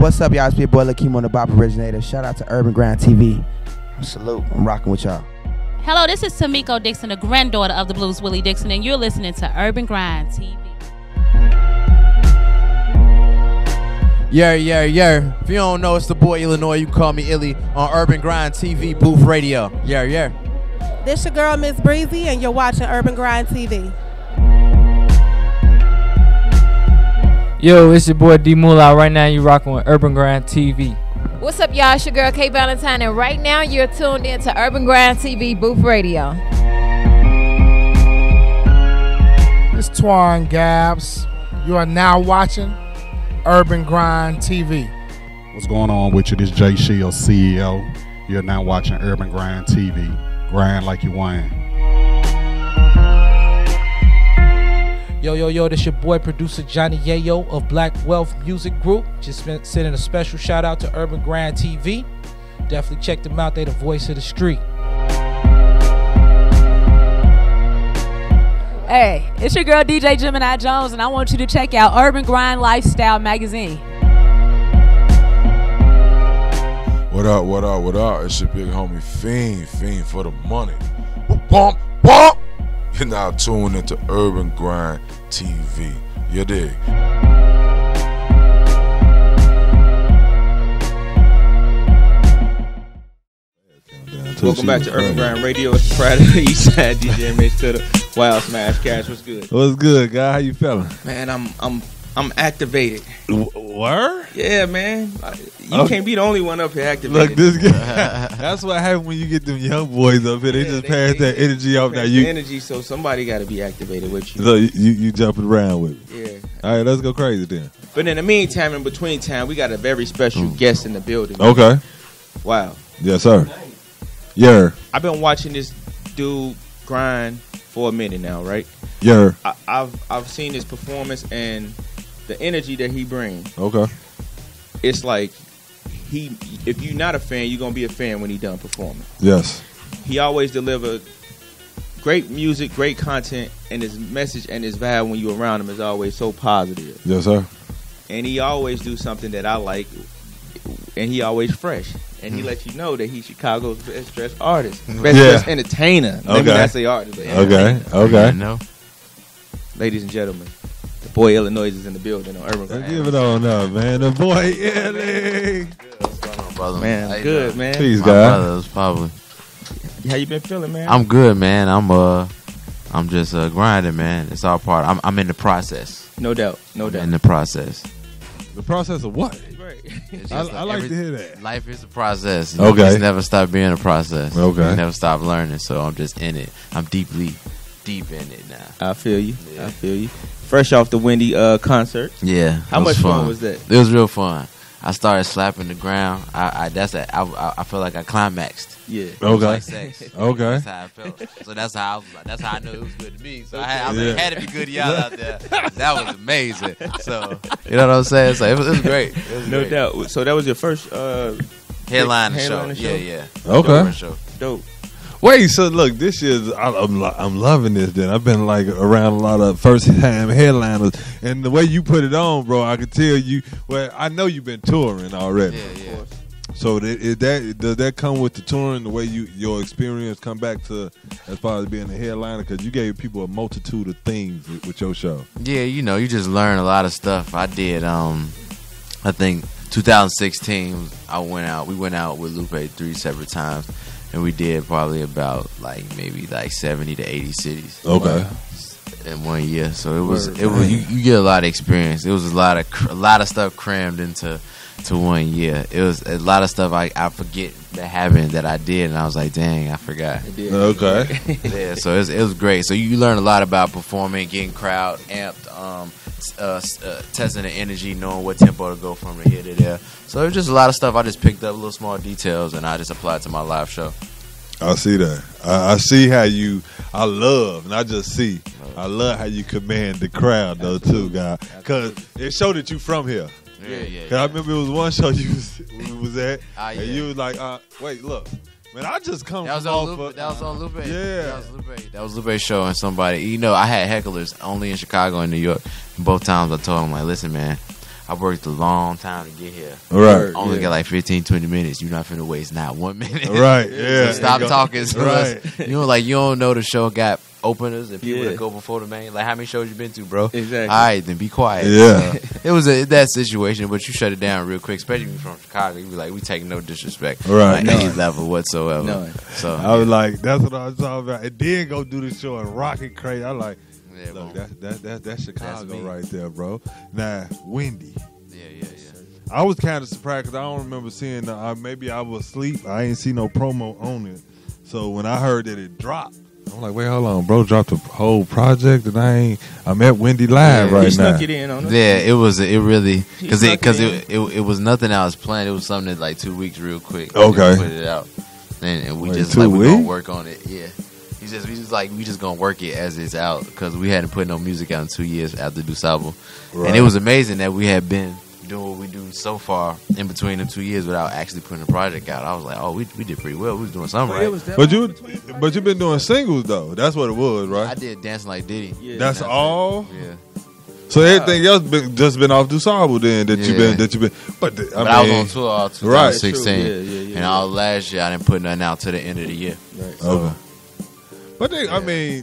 What's up, y'all? It's your boy Lakeem on the Bop Originator. Shout out to Urban Grind TV. Salute. I'm rocking with y'all. Hello, this is Tamiko Dixon, the granddaughter of the Blues Willie Dixon, and you're listening to Urban Grind TV. Yeah. If you don't know, it's the boy Illinois. You can call me Illy on Urban Grind TV Booth Radio. Yeah. This your girl, Miss Breezy, and you're watching Urban Grind TV. Yo, it's your boy D Moolah. Right now, you rocking with Urban Grind TV. What's up, y'all? It's your girl K Valentine, and right now you're tuned in to Urban Grind TV Booth Radio. It's Twan Gabs. You are now watching Urban Grind TV. What's going on with you? This Jay Shield, CEO. You're now watching Urban Grind TV. Grind like you win. Yo, this your boy producer Johnny Yayo of Black Wealth Music Group. Just been sending a special shout out to Urban Grind TV. Definitely check them out. They the voice of the street. Hey, it's your girl DJ Gemini Jones, and I want you to check out Urban Grind Lifestyle Magazine. What up? It's your big homie Fiend for the money. Bump. You're now tuned into Urban Grind TV. You dig? Welcome back to Urban Grind Radio. It's Friday, East Side DJ Mitch to the Wild Smash Cash. What's good? What's good, guy? How you feeling? Man, I'm activated. Word? Yeah, man. You can't be the only one up here activated. Look, this guy. That's what happens when you get them young boys up here. They just pass that energy off. Now you energy, so somebody got to be activated with you. So you jumping around with me. Yeah. All right, let's go crazy then. But in the meantime, in between time, we got a very special guest in the building. Okay. Wow. Yes, sir. Yeah. I've been watching this dude grind for a minute now, right? Yeah. I've seen his performance and the energy that he brings. Okay. It's like if you're not a fan, you're gonna be a fan when he done performing. Yes. He always deliver great music, great content, and his message and his vibe when you're around him is always so positive. Yes, sir. And he always do something that I like, and he always fresh. And he lets you know that he's Chicago's best dressed artist, best dressed entertainer. Let me not say artist, but Okay. No. Ladies and gentlemen, the boy Illinois is in the building on Urban Grind. Give it on up, man. The boy Illy. What's going on, brother? Man, good, man. Peace, My guy. brothers, probably. How you been feeling, man? I'm good, man. I'm just grinding, man. It's all part. I'm in the process. No doubt. In the process. The process of what? I like to hear that. Life is a process. Okay. Just never stop being a process. Okay. You never stop learning. So I'm just in it. I'm deep in it now. I feel you. I feel you. Fresh off the Wendy concert. Yeah. How much fun was that? It was real fun. I started slapping the ground. I feel like I climaxed. Yeah. It was like sex. Okay. That's how I felt. So that's how I knew it was good to me. So it had to be good to y'all out there. That was amazing. So you know what I'm saying? So it was great. It was no great. doubt. So that was your first headline show. Yeah. Okay. Dope. Wait, so look, this year's I'm loving this. Then I've been like around a lot of first-time headliners, and the way you put it on, bro, I could tell you. Well, I know you've been touring already. Yeah. So does that come with the touring? The way your experience come back to as far as being a headliner, because you gave people a multitude of things with your show. Yeah, you just learn a lot of stuff. I did. I think 2016. We went out with Lupe 3 separate times. And we did probably about maybe 70 to 80 cities. Okay. In 1 year, so it was you get a lot of experience. It was a lot of stuff crammed into 1 year. It was a lot of stuff I forget that happened that I did, and I was like, dang, I forgot. Okay. Yeah, so it was great. So you learn a lot about performing, getting crowd amped, testing the energy, knowing what tempo to go from here to there. So it was just a lot of stuff. I just picked up little small details and I just applied to my live show. I see that. I see how I love how you command the crowd though too, guy. Because it showed that you from here. Yeah. Cause I remember it was one show you was at, and you was like, wait, look. Man, I just come that was from on Lupe. That was on Lupe. Yeah. That was Lupe's show and somebody. I had hecklers only in Chicago and New York. Both times I told them, listen, man, I worked a long time to get here. Right. I only got like 15, 20 minutes. You're not finna waste not 1 minute. Right. Yeah. So stop talking. Right. You know, like you don't know the show got openers and people that go before the main. Like how many shows you been to, bro? Exactly. All right, then be quiet. Yeah. It was that situation, but you shut it down real quick. Especially if you're from Chicago, you be like, we take no disrespect, Right. on any level whatsoever. None. So I was like, that's what I was talking about. And then go do the show and rock it crazy. I like, look, that's Chicago right there, bro. Now, Wendy. Yeah. I was kind of surprised because I don't remember seeing. Maybe I was asleep. I ain't see no promo on it. So when I heard that it dropped, I'm like, wait, hold on, bro. Dropped a whole project, and I'm at Wendy live right now. Snuck it in on us. Yeah, it really because it was nothing I was planning. It was something that like 2 weeks real quick. Okay. Put it out, and we Wait, just 2 like we weeks? gonna work on it. Yeah. We just gonna work it as it's out because we hadn't put no music out in 2 years after DuSable, Right. and it was amazing that we had been doing what we do so far in between the 2 years without actually putting a project out. I was like, oh, we did pretty well. We was doing something right. But you've been doing singles though. That's what it was, right? I did Dancing Like Diddy. Yeah. That's all. Yeah. So everything else just been off DuSable then that you've been. But I was on tour all 2016, Yeah. and all last year I didn't put nothing out to the end of the year. Right. So, Okay. But I mean,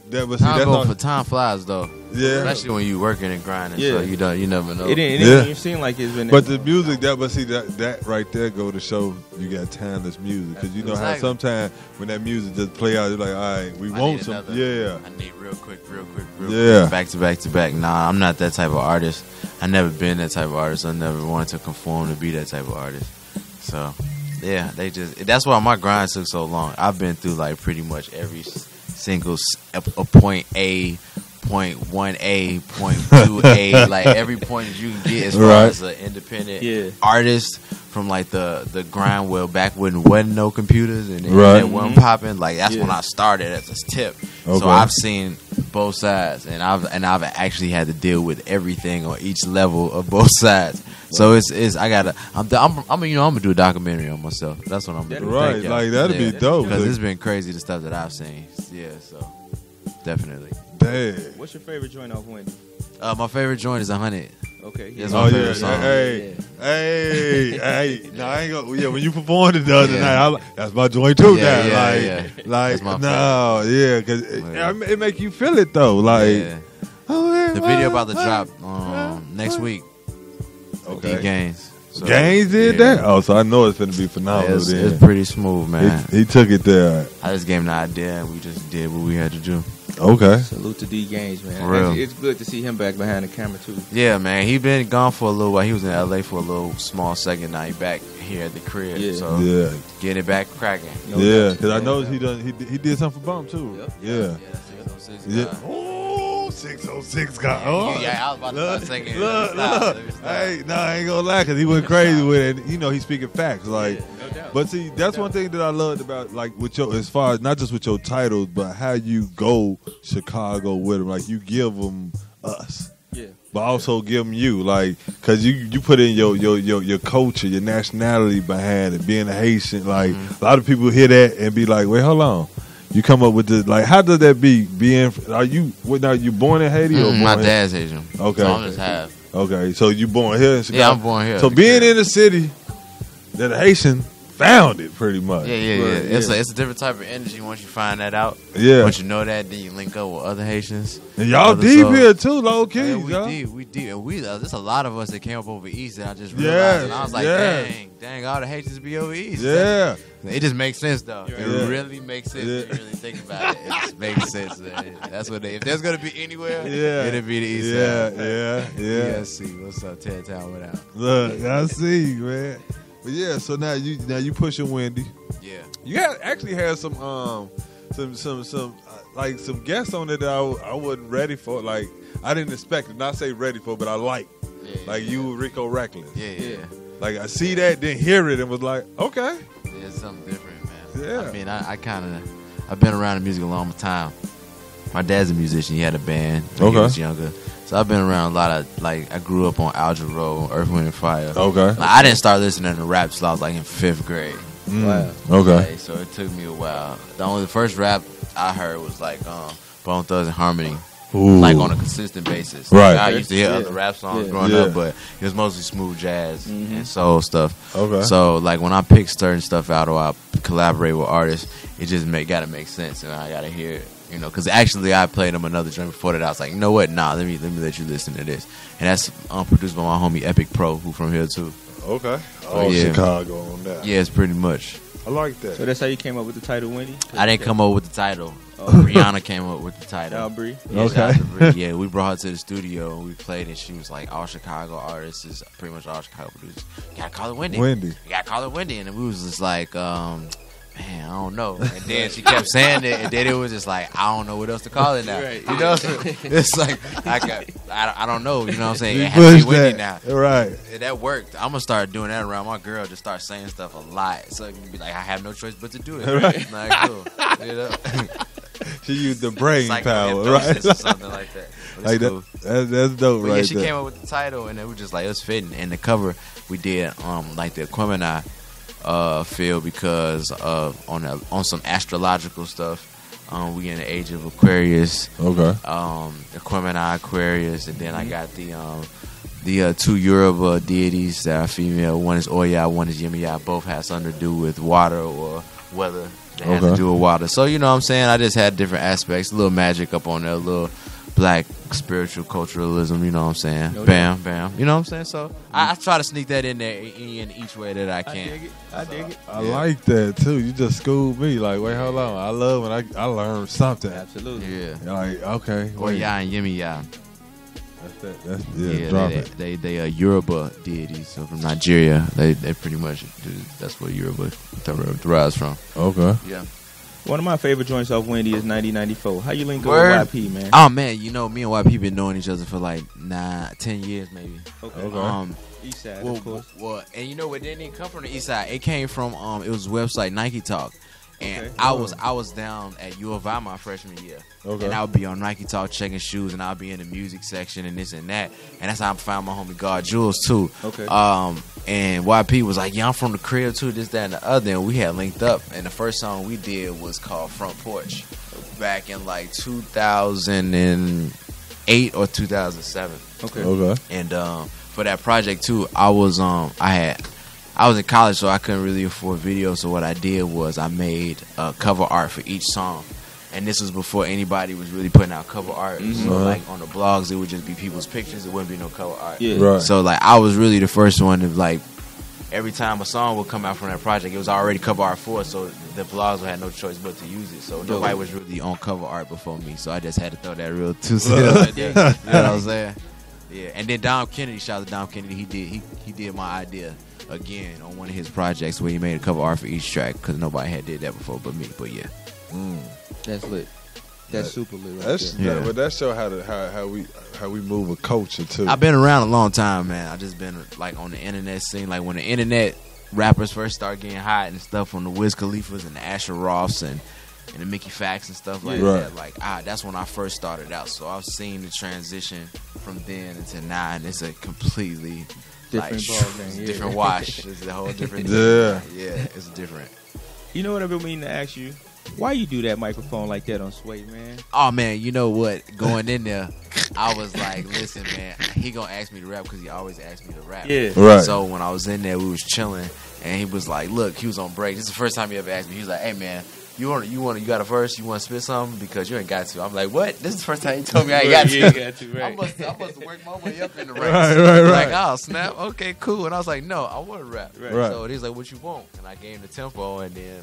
time flies though. Yeah. Especially when you working and grinding. Yeah. So you never know. It didn't even seem like it's been. But the music that right there go to show you got timeless music because you know how Exactly. sometimes when that music just play out, you're like, all right, we want some, yeah. I need real quick, Yeah. back to back. Nah, I'm not that type of artist. I never been that type of artist. I never wanted to conform to be that type of artist. So, yeah, that's why my grind took so long. I've been through like pretty much every single a point A, point 1A, point 2A, like every point that you can get as far as an independent artist from like the grind back when wasn't no computers and the internet wasn't popping. Like that's when I started as a tip. Okay. So I've seen both sides, and I've actually had to deal with everything on each level of both sides. So I'm gonna do a documentary on myself. That's what I'm gonna do. Right, like that'd be dope. Because it's been crazy the stuff that I've seen. Yeah, so definitely. Damn. What's your favorite joint off Wendy? My favorite joint is 100. Okay. That's my favorite song. Hey. No, I ain't gonna. Yeah, when you performed it the other night, that's my joint too. Like, because it make you feel it though. Like, the video about to drop next week. Okay. D-Gaines. So, Gaines did that? Oh, so I know it's going to be phenomenal. It's pretty smooth, man. He took it there. I just gave him the idea, and we just did what we had to do. Okay. Salute to D Gaines, man. For real. It's good to see him back behind the camera too. Yeah, man. He been gone for a little while. He was in LA for a little small second. Now he back here at the crib. Yeah. So getting it back cracking. Yeah, because I know he did something for Bump too. Yep. Yeah. Oh, 606 guy. Oh. Yeah, I was about to start singing. Look. Hey, no, I ain't gonna lie, because he went crazy with it. You know, he's speaking facts. Like, but see, that's one thing that I loved about, like, with your, as far as not just with your titles, but how you go Chicago with them. Like, you give them us. Yeah. But also give them you, like, cause you put in your culture, your nationality behind it, being a Haitian. Like, a lot of people hear that and be like, wait, hold on. You come up with this, like, how does that be? Are you born in Haiti or born my dad's Haitian? Okay, so I'm just half. Okay, so you born here in Chicago? Yeah, I'm born here. So being in a city that a Haitian found it, pretty much. Yeah. It's a different type of energy once you find that out. Yeah. Once you know that, then you link up with other Haitians. And y'all deep here too, low key. Yeah, we deep. And there's a lot of us that came up over east that I just realized. And I was like, dang, all the Haitians be over east. Yeah. It just makes sense though. It really makes sense if you really think about it. It just makes sense. Man. That's what if there's gonna be anywhere, it'll be the east side. Yeah. See, what's up, Ted Town without? Look, I see, man. But yeah, so now you pushing Wendy. Yeah. You actually had some guests on it that I wasn't ready for. Like, I didn't expect it. Not say ready for, but I like. Like you, Rico Reckless. Yeah. Like I see that, then hear it, and was like, okay. Yeah, it's something different, man. Yeah. I mean, I've been around the music a long time. My dad's a musician. He had a band when he was younger. So I've been around a lot of, like, I grew up on Algebra Road, Earth, Wind, and Fire. Okay. Like, I didn't start listening to rap till I was, like, in 5th grade. Wow. Okay. So it took me a while. The first rap I heard was, like, Bone Thugs and Harmony. like on a consistent basis. Right. Like, I used to hear other rap songs growing up, but it was mostly smooth jazz and soul stuff. Okay. So like when I pick certain stuff out or I collaborate with artists, it just gotta make sense, and I gotta hear it. You know, because actually I played them another joint before that. I was like, you know what? Nah, let me let you listen to this. And that's produced by my homie Epic Pro, who from here too. Okay. Oh, yeah. Chicago on that. Yeah, it's pretty much. I like that. So that's how you came up with the title, Wendy? I didn't come up with the title. Rihanna came up with the title. Shout out Bree. Yeah, Okay. shout out to Bree. Yeah, we brought her to the studio and we played, and she was like, all Chicago artists is pretty much all Chicago producers. You gotta call her Wendy. You gotta call her Wendy. And we was just like, man, I don't know. And then she kept saying it, and then it was just like, I don't know what else to call it now. Right. You know, it's like I don't know. You know what I'm saying? It has to be Wendy now. Right. And that worked. I'm gonna start doing that around my girl. Just start saying stuff a lot, so it can be like I have no choice but to do it. Right. Like, cool. You know. She used the brain power, Right? right? Or something like that. Like Cool. that's dope, But right yeah, she there. came up with the title, and it was just like it was fitting. And the cover we did like the Aquemini feel because on some astrological stuff. We in the age of Aquarius. Okay. Aquemini, Aquarius, and then I got the two Yoruba deities that are female. One is Oya, one is Yemiya. Both have something to do with water or weather. That has to do with water. So you know what I'm saying? I just had different aspects, a little magic up on there, a little black spiritual culturalism, you know what I'm saying? No Bam, bam. You know what I'm saying? So I try to sneak that in there in each way that I can. I dig it. I like that too. You just schooled me. Like, wait, hold on. I love when I learned something. Absolutely. Yeah. Like, okay. Or Ya and Yemiya. That's drop it. They are Yoruba deities, so from Nigeria. They pretty much that's where Yoruba derives from. Okay. Yeah. One of my favorite joints off Wendy is 9094. How you link up Word? with YP, man? Oh man, you know me and YP been knowing each other for like 10 years maybe. Okay. East Side, of course. Well, and you know it didn't even come from the East Side. It came from it was a website Nike Talk. And Okay. I was down at U of I my freshman year. Okay. And I would be on Nike Talk checking shoes, and I'll be in the music section and this and that. And that's how I found my homie God Jules too. Okay. And YP was like, yeah, I'm from the crib too, this, that, and the other. And we had linked up. And the first song we did was called Front Porch back in like 2008 or 2007. Okay. And for that project too, I was in college, so I couldn't really afford video. So what I did was I made cover art for each song, and this was before anybody was really putting out cover art. So like on the blogs, it would just be people's pictures. It wouldn't be no cover art. Yeah. Right. So like I was really the first one to like every time a song would come out from that project, it was already cover art for it. So the blogs had no choice but to use it. So nobody was really on cover art before me. So I just had to throw that real 2 cents right there. You know what I'm saying? Yeah. And then Dom Kennedy, shout out to Dom Kennedy. He did my idea again on one of his projects where he made a cover art for each track because nobody had did that before but me. But yeah, That's lit. That's super lit. But that show how we move a culture too. I've been around a long time, man. I just been like on the internet scene, like when the internet rappers first started getting hot and stuff on the Wiz Khalifas and the Asher Roths and the Mickey Facts and stuff like that. Like that's when I first started out. So I've seen the transition from then into now, and it's a completely different ballgame, different wash. It's a whole different Yeah. Yeah, it's different. You know what I've been meaning to ask you? Why you do that microphone like that on Sway, man? Oh man, you know what? Going in there, I was like, listen, man, he gonna ask me to rap because he always asked me to rap. Yeah. Right. So when I was in there, we was chilling, and he was like, look, he was on break. This is the first time he ever asked me. He was like, hey man, you got a verse? You want to spit something? Because you ain't got to. I'm like, what? This is the first time he told me I ain't got to. You ain't got to, right. I must work my way up in the ranks. Right. Like, oh snap, okay, cool. And I was like, no, I want to rap. Right. So he's like, what you want? And I gave him the tempo, and then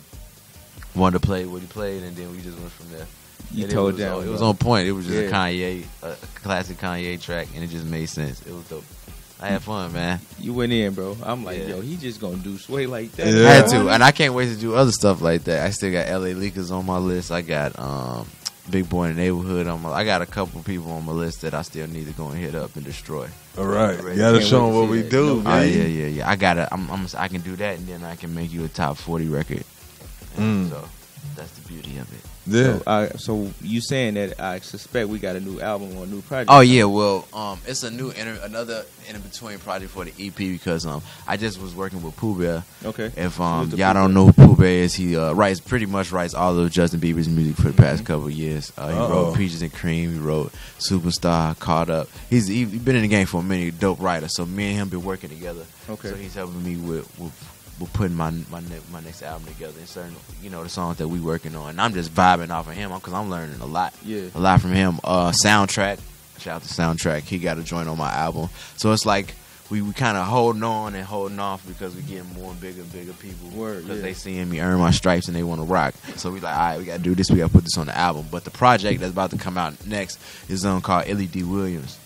wanted to play what he played, and then we just went from there. You And told it down. was on point. It was just Yeah. a classic Kanye track, and it just made sense. It was dope. I had fun, man. You went in, bro. I'm like, Yeah. yo, he just gonna do Sway like that. Yeah. I had to, and I can't wait to do other stuff like that. I still got LA Leakers on my list. I got Big Boy in the Neighborhood on my. I got a couple people on my list that I still need to go and hit up and destroy. All right. Right. You gotta Can't show wait them to what see we that. do, No, Oh man. yeah. I can do that, and then I can make you a top 40 record. Mm. So That's the beauty of it. Yeah. So you saying that I suspect we got a new album or a new project? Oh yeah, well, it's a new another in between project for the EP because I just was working with Pooh Bear. Okay. If y'all don't know who Pooh Bear is, he pretty much writes all of Justin Bieber's music for the past couple of years. He wrote Peaches and Cream. He wrote Superstar, Caught Up. He's been in the game for a minute, dope writer. So me and him been working together. Okay. So he's helping me with putting my next album together and certain the songs that we working on. And I'm just vibing off of him because I'm learning a lot. Yeah. A lot from him. Soundtrack. Shout out to Soundtrack. He got a joint on my album. So it's like we kind of holding on and holding off because we getting more and bigger people. Because they seeing me earn my stripes and they want to rock. So we like, all right, we got to do this. We got to put this on the album. But the project that's about to come out next is called Illy D. Williams.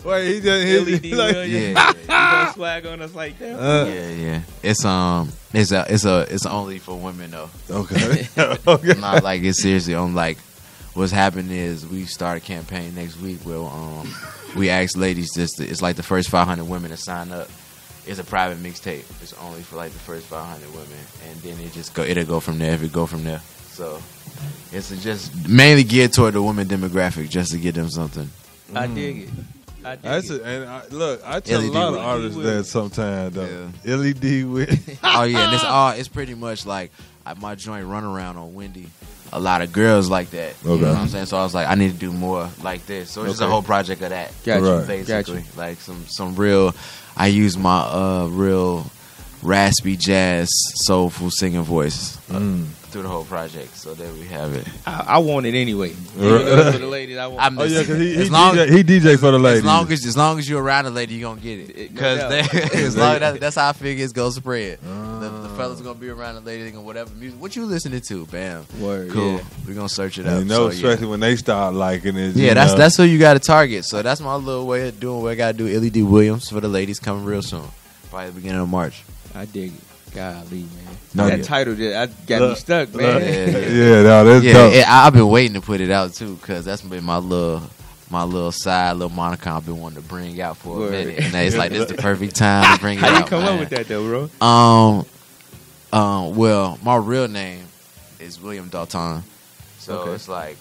Wait, he just LED like, you gonna swag on us like that? Yeah. It's only for women though. Okay. Not like it's seriously on like. What's happening is we start a campaign next week where we ask ladies it's like the first 500 women to sign up. It's a private mixtape. It's only for like the first 500 women, and then it'll go from there. If it go from there, so it's just mainly geared toward the women demographic, just to get them something. I dig it. I tell a lot of artists that sometimes though. LED with. Oh yeah, and it's pretty much like my joint Run Around on Wendy. A lot of girls like that. Okay. You know what I'm saying? So I was like, I need to do more like this. So it's just a whole project of that. Gotcha. Basically. Like some real, I use my real raspy jazz soulful singing voice through the whole project. So there we have it. I want it anyway. For the ladies, I want it. Because he DJ for the ladies. As long as you're around the lady, you're gonna get it. Because that's how I figure it's gonna spread. The fellas gonna be around the lady and whatever music. What you listening to? Bam. Word. Cool. Yeah. We're gonna search it up. Especially when they start liking it. Yeah, that's who you got to target. So that's my little way of doing what I got to do. Illy D. Williams for the ladies coming real soon, probably the beginning of March. I dig it. Golly, man. That title got me stuck, man. That's dope. I've been waiting to put it out too, because that's been my little side, little moniker I've been wanting to bring out for a minute. And it's like, this is the perfect time to bring it out. How you come up with that though, bro? Well, my real name is William Dalton. So it's like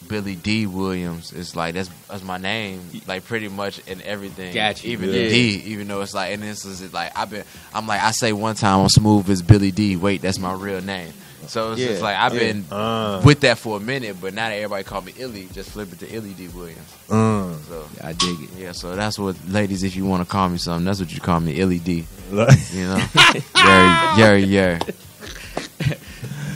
Billy D. Williams. It's like that's my name, like pretty much in everything. Gotcha. Even the D, even though it's like, and this is like I say one time on Smooth is Billy D. Wait, that's my real name. So it's just like I've been with that for a minute, but now that everybody call me Illy, just flip it to Illy D. Williams. So I dig it. Yeah, so that's what, ladies, if you want to call me something, that's what you call me, Illy D. You know, yeah.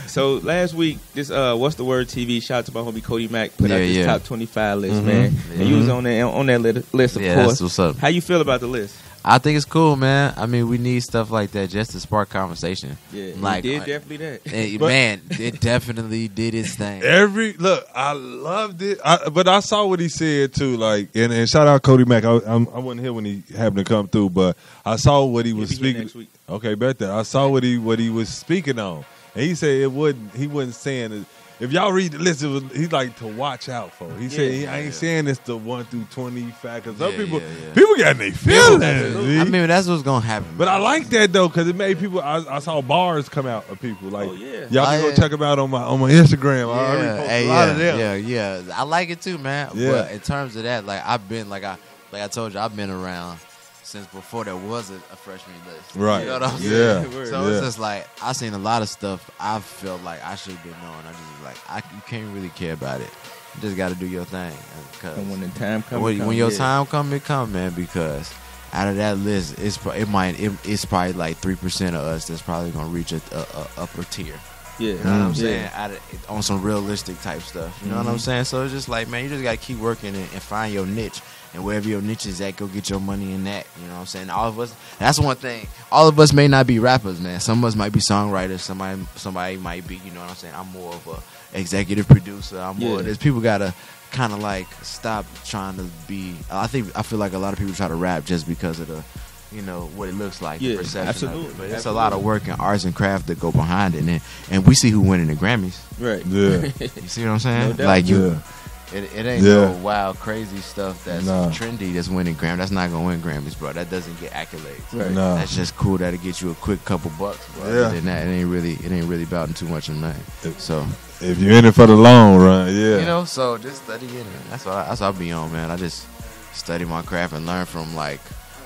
So last week, this What's the Word TV, shout out to my homie Cody Mack, put out this top 25 list, man. And you was on that list, of course. That's what's up. How you feel about the list? I think it's cool, man. I mean, we need stuff like that just to spark conversation. Yeah, like, it did definitely that. Man, it definitely did its thing. I loved it. But I saw what he said too. Like, and shout out Cody Mack. I wasn't here when he happened to come through, but I saw what he was speaking. Next week. Okay, bet that I saw what he was speaking on, and he said he wasn't saying it. If y'all read the list, he's like to watch out for. He said I ain't saying it's the 1 through 25 because some people got their feelings. I mean, that's what's gonna happen. But I like that though because it made people. I saw bars come out of people like, y'all can go check them out on my Instagram. I already posted a lot of them. Yeah. I like it too, man. Yeah. But in terms of that, like I've been like I told you, I've been around since before there was a freshman list. Right. You know what I'm saying? Yeah. So it's just like I seen a lot of stuff I felt like I should have been knowing. I just like you can't really care about it. You just got to do your thing. And when the time comes, when your time come, it come, man. Because out of that list, it's probably like 3% of us that's probably gonna reach a upper tier. Yeah, you know what I'm saying? On some realistic type stuff. You know what I'm saying? So it's just like, man, you just gotta keep working and find your niche. And wherever your niche is at, go get your money in that. You know what I'm saying? All of us, that's one thing. All of us may not be rappers, man. Some of us might be songwriters. Somebody might be, you know what I'm saying? I'm more of a executive producer. I'm more of this. People gotta kind of like stop trying to be. I feel like a lot of people try to rap just because of the, you know, what it looks like, the perception absolutely. of it. But it's a lot of work and arts and craft that go behind it. And we see who winning the Grammys. Right. Yeah. You see what I'm saying? No doubt. Like It ain't no wild, crazy stuff that's trendy that's winning Grammys. That's not gonna win Grammys, bro. That doesn't get accolades. Right. No. That's just cool. That'll get you a quick couple bucks. Bro. Other than that, it ain't really about too much of nothing. So if you're in it for the long run, you know. So just study it. That's what I be on, man. I just study my craft and learn from like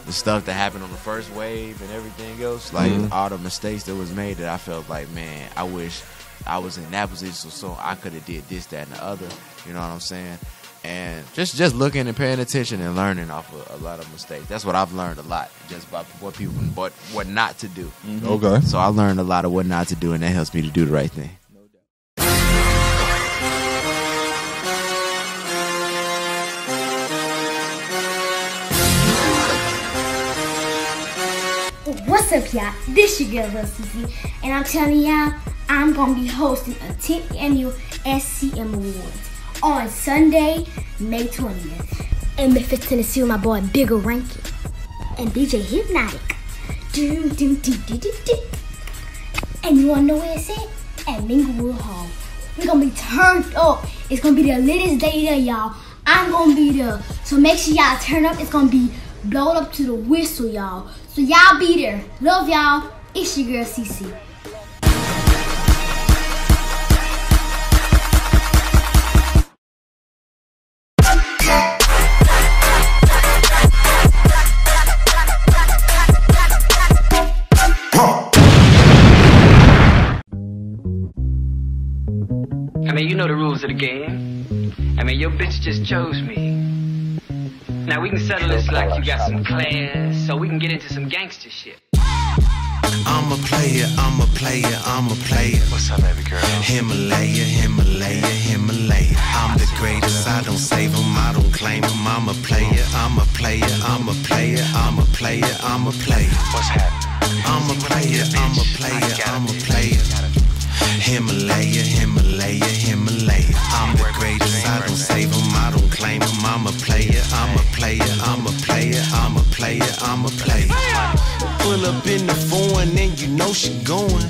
the stuff that happened on the first wave and everything else. Like all the mistakes that was made that I felt like, man, I wish I was in that position so I could have did this, that, and the other. You know what I'm saying? And just looking and paying attention and learning off of a lot of mistakes. That's what I've learned a lot, just about what not to do. Okay. So I learned a lot of what not to do, and that helps me to do the right thing. What's up, y'all? This your girl, Cece, and I'm telling y'all, I'm gonna be hosting a 10th annual SCM Awards on Sunday, May 20th. In Memphis, Tennessee, with my boy Bigger Rankin and DJ Hypnotic. And you wanna know where it's at? At Minglewood Hall. We're gonna be turned up. It's gonna be the latest day there, y'all. I'm gonna be there. So make sure y'all turn up. It's gonna be blown up to the whistle, y'all. So y'all be there. Love y'all. It's your girl, Cece. I mean, you know the rules of the game. I mean, your bitch just chose me. Now we can settle this like you got some class, so we can get into some gangster shit. I'm a player, I'm a player, I'm a player. What's up, baby girl? Himalaya, Himalaya, Himalaya. I'm the greatest, I don't save them, I don't claim them. I'm a player, I'm a player, I'm a player, I'm a player, I'm a player. What's happening? I'm a player, I'm a player, I'm a player. Himalaya, Himalaya, Himalaya. I'm the greatest, I don't save them, I don't claim them. I'm a player, I'm a player, I'm a player, I'm a player, I'm a player. Pull up in the foreign and you know she going.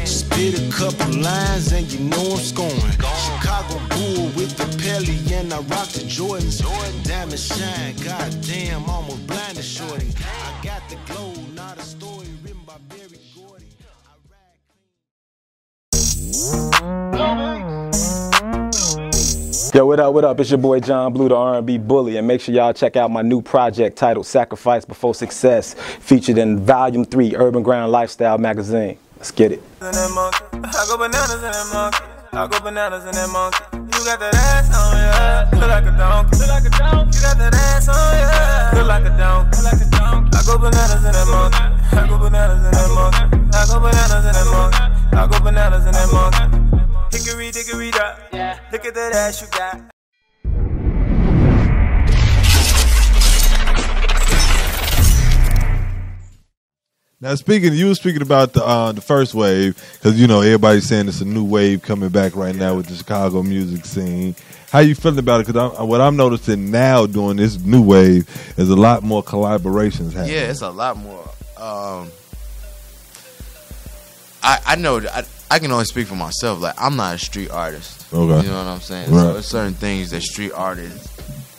Spit a couple lines and you know I'm scoring. Chicago Bull with the Pelly and I rock the Jordans. Diamond shine, goddamn, almost blinded shorty. I got the glow, not a story written by Barry Gordy. Yo, what up, what up? It's your boy John Blue, the R&B Bully, and make sure y'all check out my new project titled Sacrifice Before Success, featured in Volume 3, Urban Grind Lifestyle magazine. Let's get it. I go bananas in that monkey. I go bananas in that monkey. You got that ass on ya, look like a donkey. Look like a donkey. You got that ass on ya, look like a donkey. Look like a donkey. I go bananas in that monkey. I go bananas in that monkey. I go bananas in that monkey. I go bananas in that monkey. Hickory dickory dock. Yeah. Look at that ass you got. Now you were speaking about the first wave, because you know everybody's saying it's a new wave coming back right now with the Chicago music scene. How you feeling about it? Because what I'm noticing now doing this new wave is a lot more collaborations happening. Yeah, it's a lot more. I know I can only speak for myself. Like, I'm not a street artist. Okay. You know what I'm saying? Right. So there's certain things that street artists,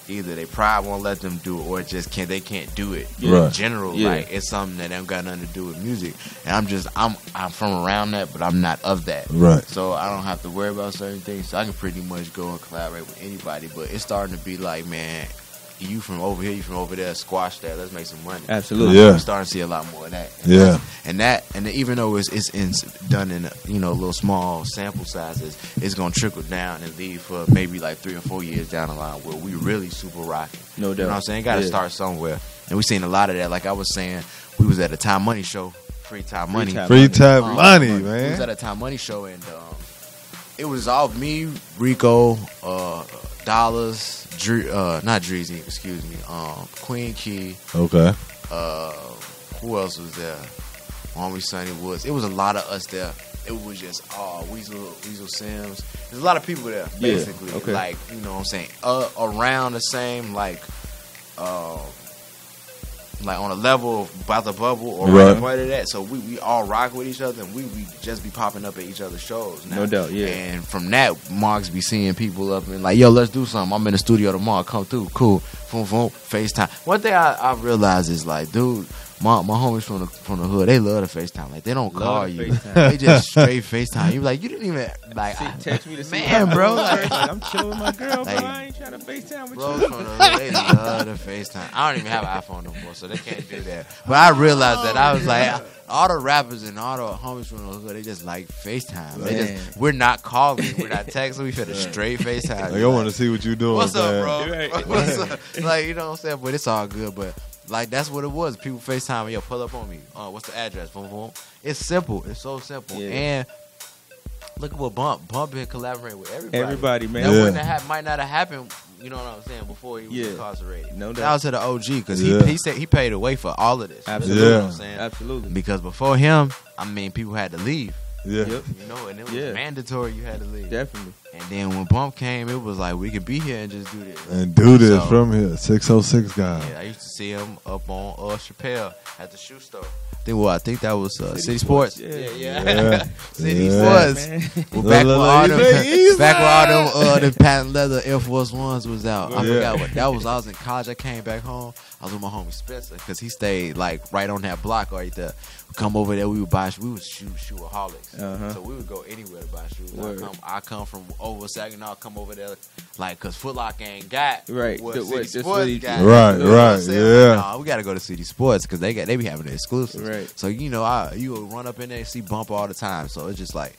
either they pride won't let them do, or just they can't do it. Right. In general, like, it's something that ain't got nothing to do with music. And I'm from around that, but I'm not of that. Right. So I don't have to worry about certain things. So I can pretty much go and collaborate with anybody. But it's starting to be like, man, you from over here, you from over there, squash that. Let's make some money. Absolutely. Yeah. I'm starting to see a lot more of that. Yeah. And even though it's done in little small sample sizes, it's gonna trickle down and lead for maybe like 3 or 4 years down the line where we really super rocking. No doubt. You know what I'm saying? Got to start somewhere. And we seen a lot of that. Like I was saying, we was at a Time Money show, Free Time Money, man. We was at a Time Money show, and it was all me, Rico, Dollars, not Dreezy, excuse me, Queen Key. Okay. Who else was there? Homie Sonny Woods. It was a lot of us there. It was just Weasel Sims. There's a lot of people there, basically. Yeah, okay. Like, you know what I'm saying? Around the same, like, like on a level of about the bubble or Right. right part of that. So we all rock with each other, and we just be popping up at each other's shows now. No doubt, yeah. And from that, Marks be seeing people up and like, yo, let's do something. I'm in the studio tomorrow. Come through. Cool. Boom, boom. FaceTime. One thing I realized is like, dude, my homies from the hood, they love to FaceTime. Like, they don't call to you. FaceTime. They just straight FaceTime. You like, you didn't even like Text me to see man, my bro. like, I'm chilling with my girl, Like, bro. I ain't trying to FaceTime with bro, you. from the hood, they love to FaceTime. I don't even have an iPhone no more, so they can't do that. But I realized that I was like, all the rappers and all the homies from the hood, they just like FaceTime. They just, we're not calling, we're not texting, we finna straight FaceTime. Like, I want to see what you doing. What's up, man. bro? Right. What's up? Like, you know what I'm saying? But it's all good. But like, that's what it was. People FaceTime, yo, pull up on me. What's the address? Boom, boom. It's simple. It's so simple. Yeah. And look at what Bump been collaborating with everybody. Everybody, man. That Yeah. wouldn't have, might not have happened. You know what I'm saying? Before he was Yeah. incarcerated. No That doubt. was to the OG because Yeah. he said he paid away for all of this. Absolutely. You know Yeah. what I'm saying? Absolutely. Because before him, I mean, people had to leave. Yeah. Yep. You know, and it was Yeah. mandatory you had to leave. Definitely. And then when Bump came, it was like we could be here and just do this. And do this So, from here. 606 guy. yeah, I used to see him up on Chappelle at the shoe store. I think that was City Sports. Yeah. Yeah. City Yeah. Sports. Well, back when all them patent leather Air Force Ones was out. I Yeah. forgot what that was. I was in college. I came back home. I was with my homie Spencer because he stayed like right on that block right there. We come over there. We would buy. We would shoeaholics. Uh-huh. So we would go anywhere to buy shoes. Word. I come from over Saginaw. Come over there like because Foot Locker ain't got Right. what The- City what- that's Sports what he- got. Right, You know what I'm right, saying? yeah. Like, nah, we gotta go to City Sports because they be having the exclusives. Right. So you know, you will run up in there and see Bump all the time. So it's just like,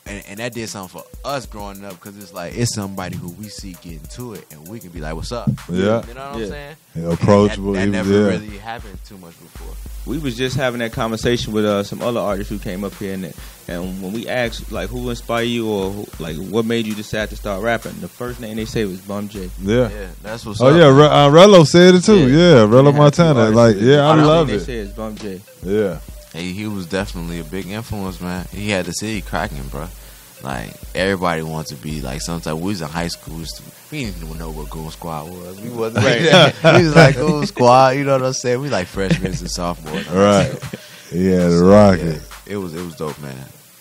and that did something for us growing up because it's like it's somebody who we see getting to it, and we can be like, "What's up?" Yeah. You know what I'm Yeah. saying? Yeah, approachable. That He was- never yeah. really happened too much before. We was just having that conversation with some other artists who came up here, and when we asked like who inspired you or who, like what made you decide to start rapping, the first name they say was Bum J. Yeah. Yeah, that's what's Oh, up. yeah. Rello said it too. Yeah. Yeah. Rello They had two Montana. artists Like, that- yeah, I the love name it. They say is Bum J. Yeah. Hey, he was definitely a big influence, man. He had the city cracking, bro. Like everybody wants to be like. Sometimes we was in high school. We didn't even know what Goon Squad was. We wasn't like that. We was like Goon Squad. You know what I'm saying? We like freshmen and sophomores. Right. Yeah, the So, rocket. yeah, it was dope, man.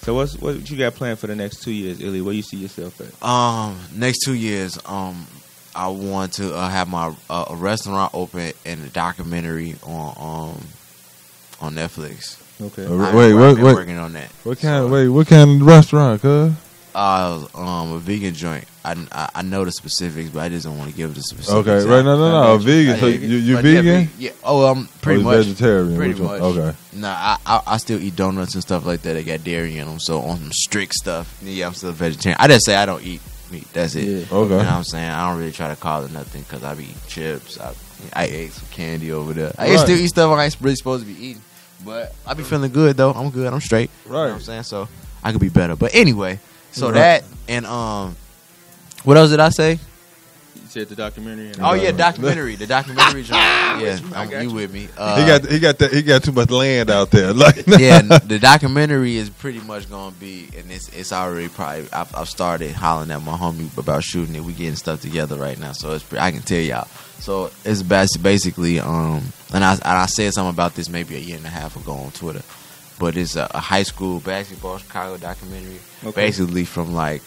So what you got planned for the next 2 years, Illy? Where you see yourself at? Next 2 years, I want to have my a restaurant open and a documentary on Netflix. Okay. I've been working on that. What kind of restaurant, cuz? A vegan joint. I know the specifics, but I just don't want to give the specifics. Okay, right, no, vegan. So you vegan? Yeah. Oh, I'm pretty you much vegetarian. Pretty Which one? much. Okay. Nah, I still eat donuts and stuff like that. They got dairy in them, so on some strict stuff. Yeah, I'm still a vegetarian. I just say I don't eat meat. That's it. Yeah. Okay. You know what I'm saying? I don't really try to call it nothing because I be eating chips. I ate some candy over there. I Right. still eat stuff I ain't really supposed to be eating, but I be feeling good though. I'm good. I'm straight. Right. You know what I'm saying? So I could be better. But anyway, so Right. that and what else did I say? You said the documentary. And Oh yeah, documentary. The documentary joint. Yeah, I got you you. with me? He got too much land out there. Like Yeah, the documentary is pretty much gonna be, and it's already probably. I've started hollering at my homie about shooting it. We getting stuff together right now, so I can tell y'all. So it's basically and I said something about this maybe a year and a half ago on Twitter, but it's a high school basketball Chicago documentary, Okay. basically from like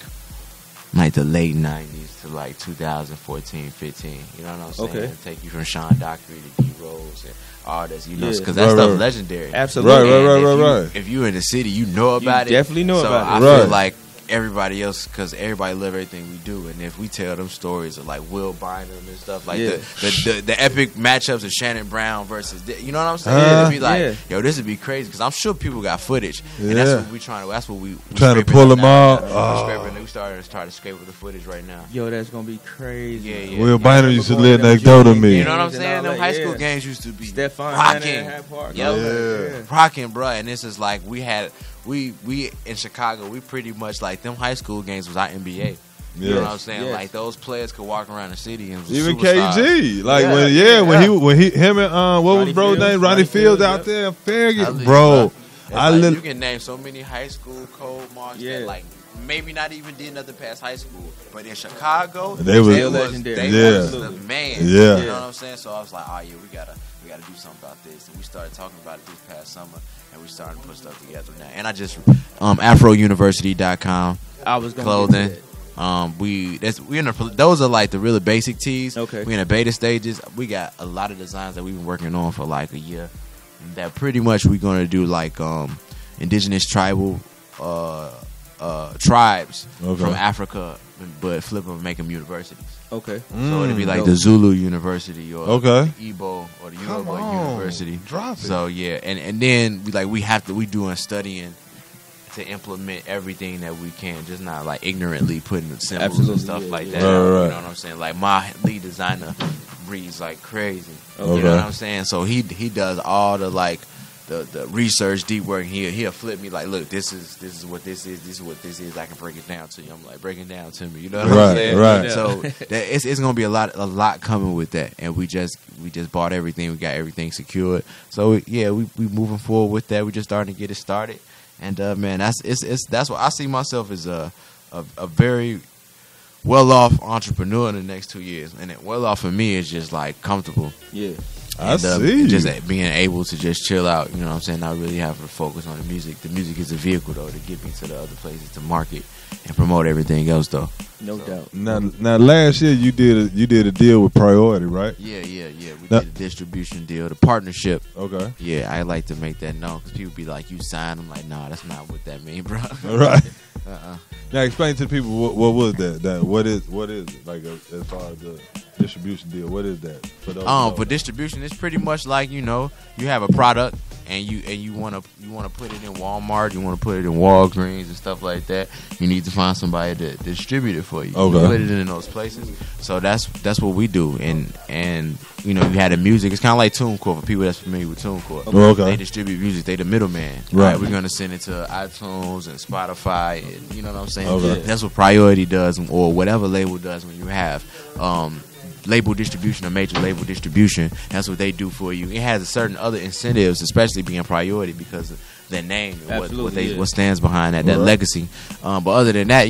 the late 90s to like 2014, 15. You know what I'm saying? Okay. Take you from Sean Dockery to D Rose and all this, you know, Yeah. because that Right, stuff's right. legendary. Absolutely. And if you in the city, you know about it. definitely know so about it. I Right. feel like everybody else, because everybody love everything we do, and if we tell them stories of like Will Bynum and stuff like Yeah. the epic matchups of Shannon Brown versus, you know what I'm saying? It'd be like, yo, this would be crazy because I'm sure people got footage, and that's Yeah. what we trying to. That's what we Trying to scraping pull up them now. out. We're Oh. scraping. We started to scrape with the footage right now. Yo, that's gonna be crazy. Yeah. Will Bynum used to Going live to them next door to junior me. You know what I'm games and saying? all Them that, high school yeah. games used to be Stephon rocking. Hyde Park. Yep. Yeah. Rocking, bro. And this is like we in Chicago, we pretty much like them high school games was our NBA. You know what I'm saying? Yes. Like those players could walk around the city and was Even superstars. KG, like Yeah. when him and what Ronnie was bro's Fields, name? Ronnie Ronnie Fields Fields, out yep. there in Farragut, I bro. It's I like, lit- you can name so many high school code marks Yeah. that like maybe not even did nothing past high school, but in Chicago They was legendary. They Yeah. was the man. Yeah. You know what I'm saying? So I was like, oh yeah, we we got to do something about this. And we started talking about it this past summer, and we started to put stuff together now. And I just AfroUniversity.com. I was gonna clothing. get Those are like the really basic tees. Okay. We in the beta stages. We got a lot of designs that we've been working on for like a year. That pretty much we're gonna do like indigenous tribal tribes from Africa, but flip them and make them universities. Okay. So it'd be like the Zulu University or the Igbo or the Come Yoruba on. University. Drop it. So yeah, and then we doing studying to implement everything that we can, just not like ignorantly putting the symbols and stuff like that. Right. You know what I'm saying? Like my lead designer reads like crazy. You know what I'm saying? So he does all the like the research, deep work. He'll flip me like, look, this is what this is. This is what this is. I can break it down to you. I'm like, break it down to me. You know what I'm saying? Right. So it's gonna be a lot coming with that, and we just bought everything. We got everything secured. So yeah, we moving forward with that. We just starting to get it started, and man, that's what I see myself as a very well-off entrepreneur in the next 2 years, and well-off for me is just like comfortable. Yeah. I see. Just being able to just chill out, you know what I'm saying? Not really having to focus on the music. The music is a vehicle, though, to get me to the other places to market and promote everything else, though. No doubt. Now, last year you did a deal with Priority, right? Yeah. We did a distribution deal, the partnership. Okay. Yeah, I like to make that known because people be like, you signed. I'm like, nah, that's not what that mean, bro. Right. Now explain to the people what was that? What is it like as far as the distribution deal? What is that for those? For distribution, it's pretty much like you have a product and you want to put it in Walmart, you want to put it in Walgreens and stuff like that. You need to find somebody to distribute it for you. Okay. You put it in those places. So that's what we do. And you had the music. It's kind of like TuneCore for people that's familiar with TuneCore. Okay. They distribute music. They the middleman. Right. We're gonna send it to iTunes and Spotify. And, you know what I'm saying? Okay. That's what Priority does, or whatever label does when you have label distribution or major label distribution. That's what they do for you. It has certain other incentives, especially being Priority because of their name and what stands behind that legacy. But other than that,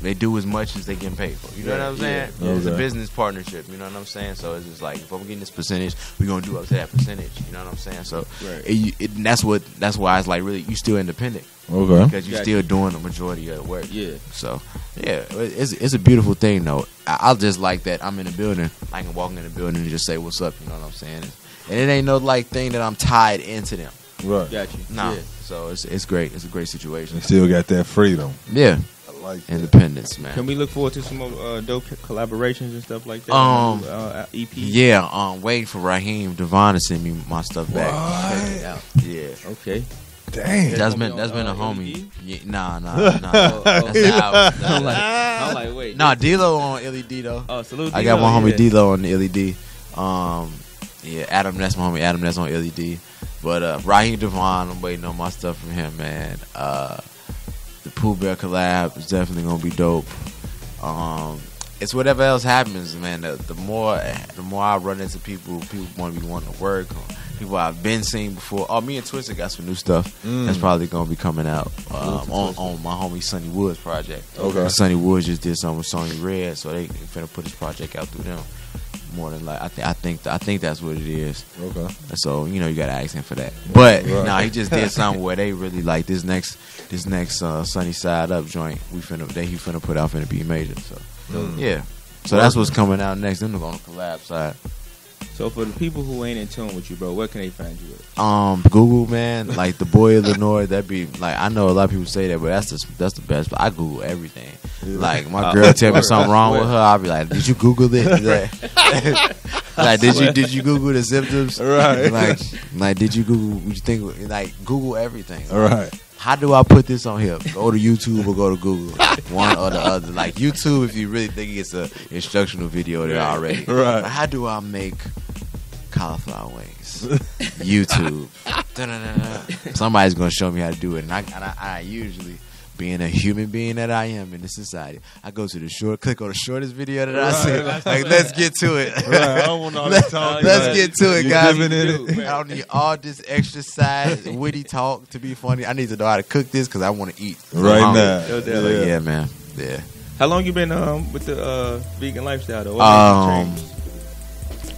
they do as much as they get paid for. You know what I'm saying? Yeah. It's a business partnership. You know what I'm saying? So it's just like, if I'm getting this percentage, we're gonna do up to that percentage. You know what I'm saying? So that's why it's like really you still independent. Okay. Because you're still doing the majority of the work. Yeah. So yeah, it's a beautiful thing though. I just like that I'm in the building. I can walk in the building and just say what's up. You know what I'm saying? And it ain't no like thing that I'm tied into them. Right. Got you. Nah. Yeah. So it's great. It's a great situation. You still got that freedom. Yeah. I like that. Independence, man. Can we look forward to some more dope collaborations and stuff like that? EP. Yeah. Waiting for Raheem Devon to send me my stuff back. Check it out. Yeah. Okay. Damn. That's been a homie. Yeah, nah. That's the album. I'm like, wait. Nah, D-Lo on LED though. Oh, salute. I got my homie D-Lo on the LED. Yeah, Adam, that's my homie Adam, that's on LED. But Raheem Devon, I'm waiting on my stuff from him, man. The Pooh Bear collab is definitely gonna be dope. It's whatever else happens, man. The more I run into people want to be wanting to work. People I've been seeing before. Oh, me and Twisted got some new stuff that's probably gonna be coming out on my homie Sonny Woods project. Okay. Sonny Woods just did something with Sony Red, so they finna put his project out through them. More than like, I think that's what it is. Okay. So you gotta ask him for that. But he just did something where they really like this next Sunny Side Up joint. He finna put out finna be major. So yeah. So that's what's coming out next. Then we're on the collab side. So for the people who ain't in tune with you, bro, where can they find you at? Google, man, like the boy Illinois. That'd be like, I know a lot of people say that, but that's the best. But I Google everything. Like my girl tell me something wrong with her, I'll be like, did you Google it? Like did you Google the symptoms? Right. Like did you Google? What you think? Like Google everything. All right. How do I put this on here? Go to YouTube or go to Google. One or the other. Like YouTube, if you really think it's an instructional video there already. Right. But how do I make cauliflower wings? YouTube. Somebody's going to show me how to do it. And I usually, being a human being that I am in this society, I go to click on the shortest video that I see. Like, let's get to it. Right. I don't want all this talk. Let's get to it, guys. I don't need all this extra side witty talk to be funny. I need to know how to cook this because I want to eat right now. Yeah, man. Yeah. How long you been with the vegan lifestyle though?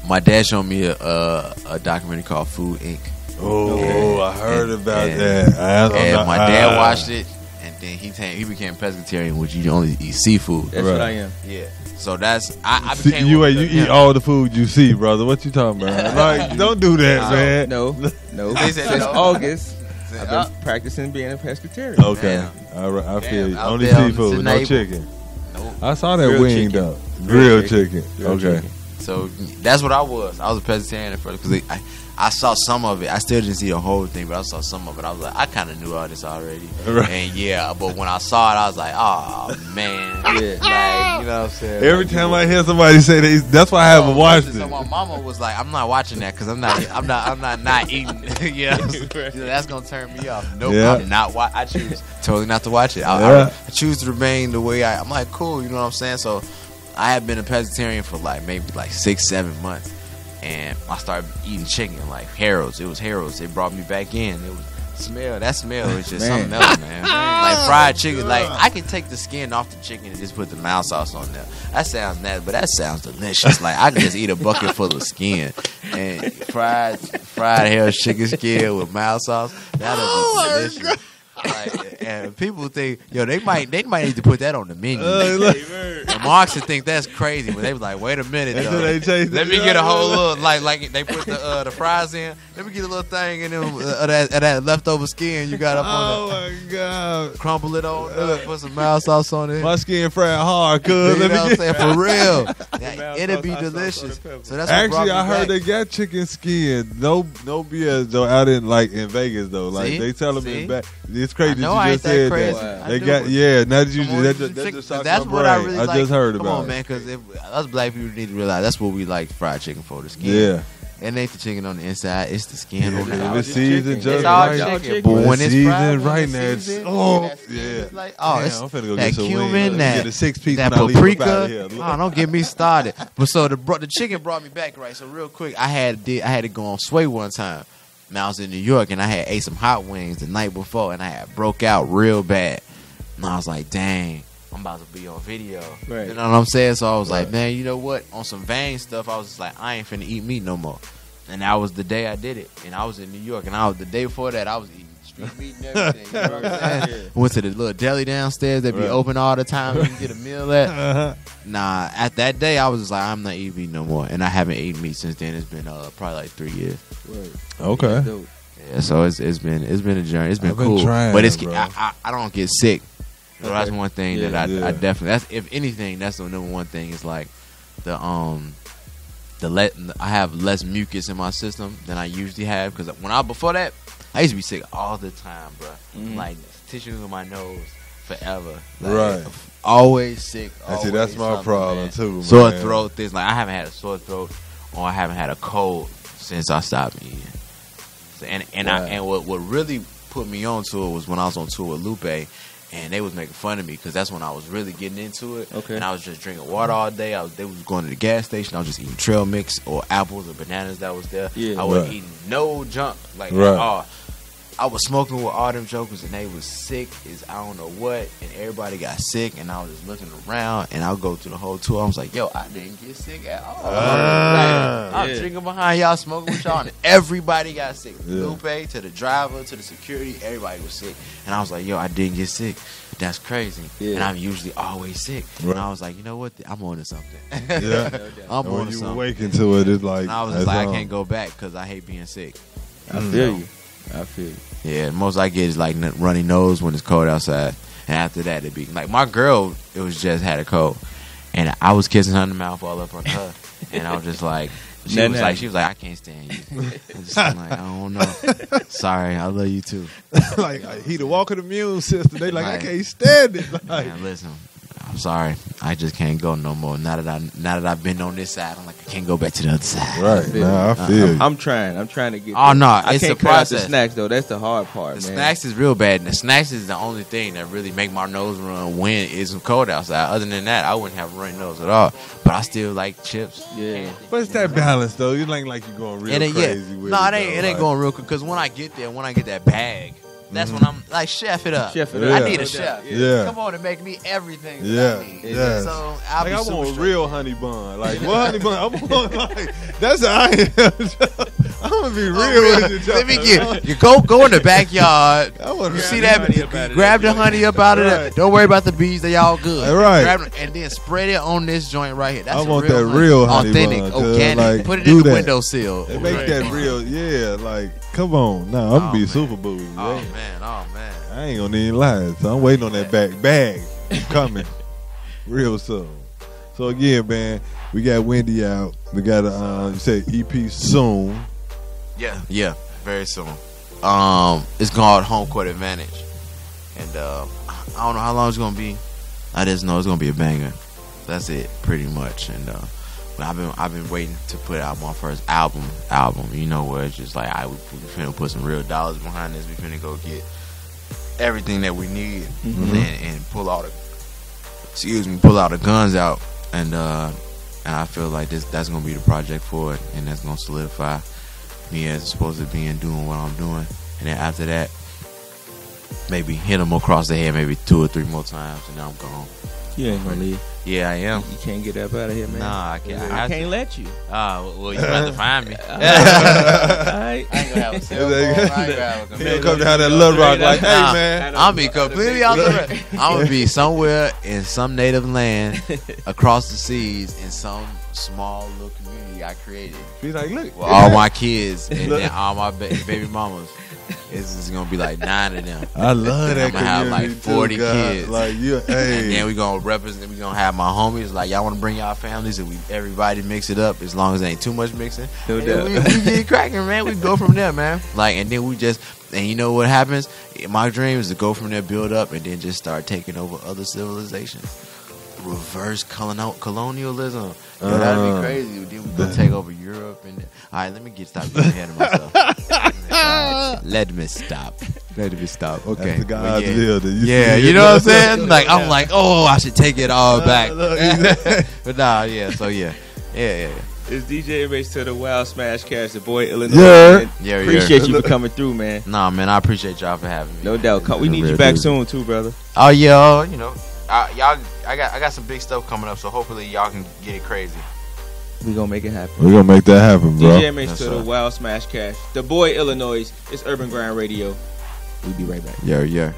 My dad showed me a documentary called Food Inc. Oh, I heard about and, that. And my dad watched it, and then he became pescatarian, which you only eat seafood. That's what I am. Yeah. So that's I See, became. you eat all the food you see, brother. What you talking about? Like, don't do that, man. No. They said Since no. August, I've been practicing being a pescatarian. Okay, all right. I feel you. out Only there on the seafood, no table. chicken. Nope. I saw that Grilled wing chicken. though. Grilled chicken. Grilled Okay. chicken. So that's what I was. I was a pescatarian at first because I saw some of it. I still didn't see the whole thing, but I saw some of it. I was like, I kind of knew all this already. Right. And but when I saw it, I was like, oh man. Like, you know what I'm saying? Every time I hear somebody say that, that's why I haven't watched it. So my mama was like, I'm not watching that because I'm not eating. You know, that's gonna turn me off. Nope, Yeah. I'm not. I choose totally not to watch it. Yeah. I choose to remain the way I'm like, cool. You know what I'm saying? So I had been a pescatarian for maybe 6-7 months, and I started eating chicken like Harold's. It was Harold's. They brought me back in. It was smell. That smell is just something else, man. Like fried chicken. Like I can take the skin off the chicken and just put the mild sauce on there. That sounds nasty, but that sounds delicious. Like I can just eat a bucket full of skin and fried Harold's chicken skin with mild sauce. That'll be delicious. Like, and people think, they might need to put that on the menu. And Marks would think that's crazy, but they was like, wait a minute, though. Let me get a whole little like they put the fries in. Let me get a little thing in them that leftover skin you got up on. Oh my god! Crumble it on, put some mild sauce on it. My skin fried hard, cuz. You know what I'm saying? For real, it'll be delicious. So that's Actually, I heard they got chicken skin. No BS though. Out in Vegas though. Like See? they tell them See? in back. It's crazy I know that I you ain't just that said crazy. that. Wow. They I got do Now that you that just shocked that's my what I brain. really I like. just heard Come about on, it. man, because us black people need to realize that's what we like fried chicken for, the skin. Yeah. It ain't the chicken on the inside, it's the skin on the If outside. it's seasoned just It's all right, chicken, but when it's fried, right now, it's yeah. it's like, Damn, it's I'm finna go that get some cumin, wings. that, Get a 6-piece that when I leave up outta paprika. here. Oh, don't get me started. But so the chicken brought me back, right? So real quick, I had to go on Sway one time. Now I was in New York and I had ate some hot wings the night before and I had broke out real bad. And I was like, dang, I'm about to be on video. Right. You know what I'm saying? So I was like, man, you know what? On some vain stuff, I was just like, I ain't finna eat meat no more. And that was the day I did it. And I was in New York. And the day before that, I was eating street meat and everything. You know what I'm saying? Went to the little deli downstairs that be open all the time. You can get a meal at. Nah, at that day, I was just like, I'm not eating meat no more. And I haven't eaten meat since then. It's been probably like 3 years. Okay. Yeah, so it's been a journey. It's been I've been cool. trying, But bro. I don't get sick. So that's one thing that I Yeah. definitely, if anything, that's the number one thing is like I have less mucus in my system than I usually have because before that I used to be sick all the time, bro. Like tissues in my nose forever. Like, Right. Always sick. And see, that's my problem too, man. Sore throat, things like I haven't had a sore throat or I haven't had a cold since I stopped eating. So, and what really put me on to it was when I was on tour with Lupe. And they was making fun of me because that's when I was really getting into it. Okay. And I was just drinking water all day. They was going to the gas station. I was just eating trail mix or apples or bananas that was there. Yeah. I wasn't eating no junk. Like, I was smoking with all them jokers and they was sick as I don't know what. And everybody got sick and I was just looking around and I'll go through the whole tour. I was like, yo, I didn't get sick at all. I'm drinking behind y'all, smoking with y'all, and everybody got sick. Lupe, to the driver, to the security, everybody was sick. And I was like, yo, I didn't get sick. That's crazy. And I'm usually always sick. And I was like, you know what? I'm on to something. Yeah. I'm on when to you something. awaken to it, it's like. And I was just like, I can't go back because I hate being sick. I feel you. Yeah, the most I get is like runny nose when it's cold outside. And after that, it'd be like my girl, it was just had a cold. And I was kissing her in the mouth all up on her. And I was just like, she was like, I can't stand you. I'm like, I don't know. Sorry, I love you too. Like he the walking immune system. They like I can't stand it. Like, man, listen, I'm sorry, I just can't go no more. Now that I've been on this side, I'm like I can't go back to the other side. Right, nah, I feel you. I'm trying to get. Oh no, I it's can't the cut out process. the snacks though. That's the hard part, The man. snacks is real bad. And the snacks is the only thing that really make my nose run when it's cold outside. Other than that, I wouldn't have a runny nose at all. But I still like chips. Yeah. But it's that balance though. You like you're going real crazy with no, it. It ain't going real quick because when I get that bag, That's when I'm like, chef it up. Chef it I up. need a chef. Yeah. Come on and make me everything. Yeah, That I need. yeah. So I'll like be I super want a straight. real honey bun. Like what honey bun? I want like that's how I am. I'm gonna be real with you. Let me get you. Go in the backyard. You see that? Grab the honey up out of there. Don't worry about the bees. They all good. Right. Grab them and then spread it on this joint right here. That's I a want real that honey. real honey authentic, bun, cuz, organic. like, Put it do in the that. windowsill. It make that real, yeah. Like, come on, nah, I'm gonna be super bougie. Oh man. man, oh man. I ain't gonna even lie. So I'm waiting on that back bag coming real soon. So again, man, we got Wendy out. We got you said EP soon. Yeah, very soon. It's called Home Court Advantage, and I don't know how long it's gonna be. I just know it's gonna be a banger. That's it, pretty much. And I've been waiting to put out my first album. You know, where it's just like we finna put some real dollars behind this. We finna go get everything that we need and pull all the guns out. And I feel like that's gonna be the project for it, and that's gonna solidify me as supposed to be and doing what I'm doing. And then after that, maybe hit them across the head maybe 2 or 3 more times, and then I'm gone. You ain't gonna leave. Yeah, I am. You can't get up out of here, man. Nah, I can't. I can't let you. Well, you have to find me. All right. I ain't gonna have a cell phone. I ain't gonna have a computer. He'll come down that Little Rock like, hey, man. I'll be completely out there. I'm gonna be somewhere in some native land across the seas in some small little community I created. Be like, look. With all my kids and then all my baby mamas. It's just gonna be like 9 of them. I love that. I'm gonna have like 40 kids. Like you, hey. And then we gonna represent. We gonna have my homies. Like y'all wanna bring y'all families, and everybody mix it up as long as there ain't too much mixing. No doubt. We get cracking, man. We go from there, man. Like, and then and you know what happens? My dream is to go from there, build up, and then just start taking over other civilizations. Reverse colonialism. That'd be crazy. Then we go take over Europe and all right. Let me stop getting ahead of myself. Let me stop. Okay. That's the God's will. You know what I'm saying? Like I'm like, oh, I should take it all back. But nah, yeah. So yeah. It's DJ Race to the Wild Smash Cash, the boy Illinois. Yeah. Appreciate you for coming through, man. Nah, man, I appreciate y'all for having me. No doubt. We need you back soon too, brother. Oh yeah, you know. Y'all, I got some big stuff coming up, so hopefully y'all can get it crazy. We gonna make it happen. We gonna make that happen, bro. DJ Mace to the Wild Smash Cash, the boy Illinois. It's Urban Grind Radio. We'll be right back. Yeah.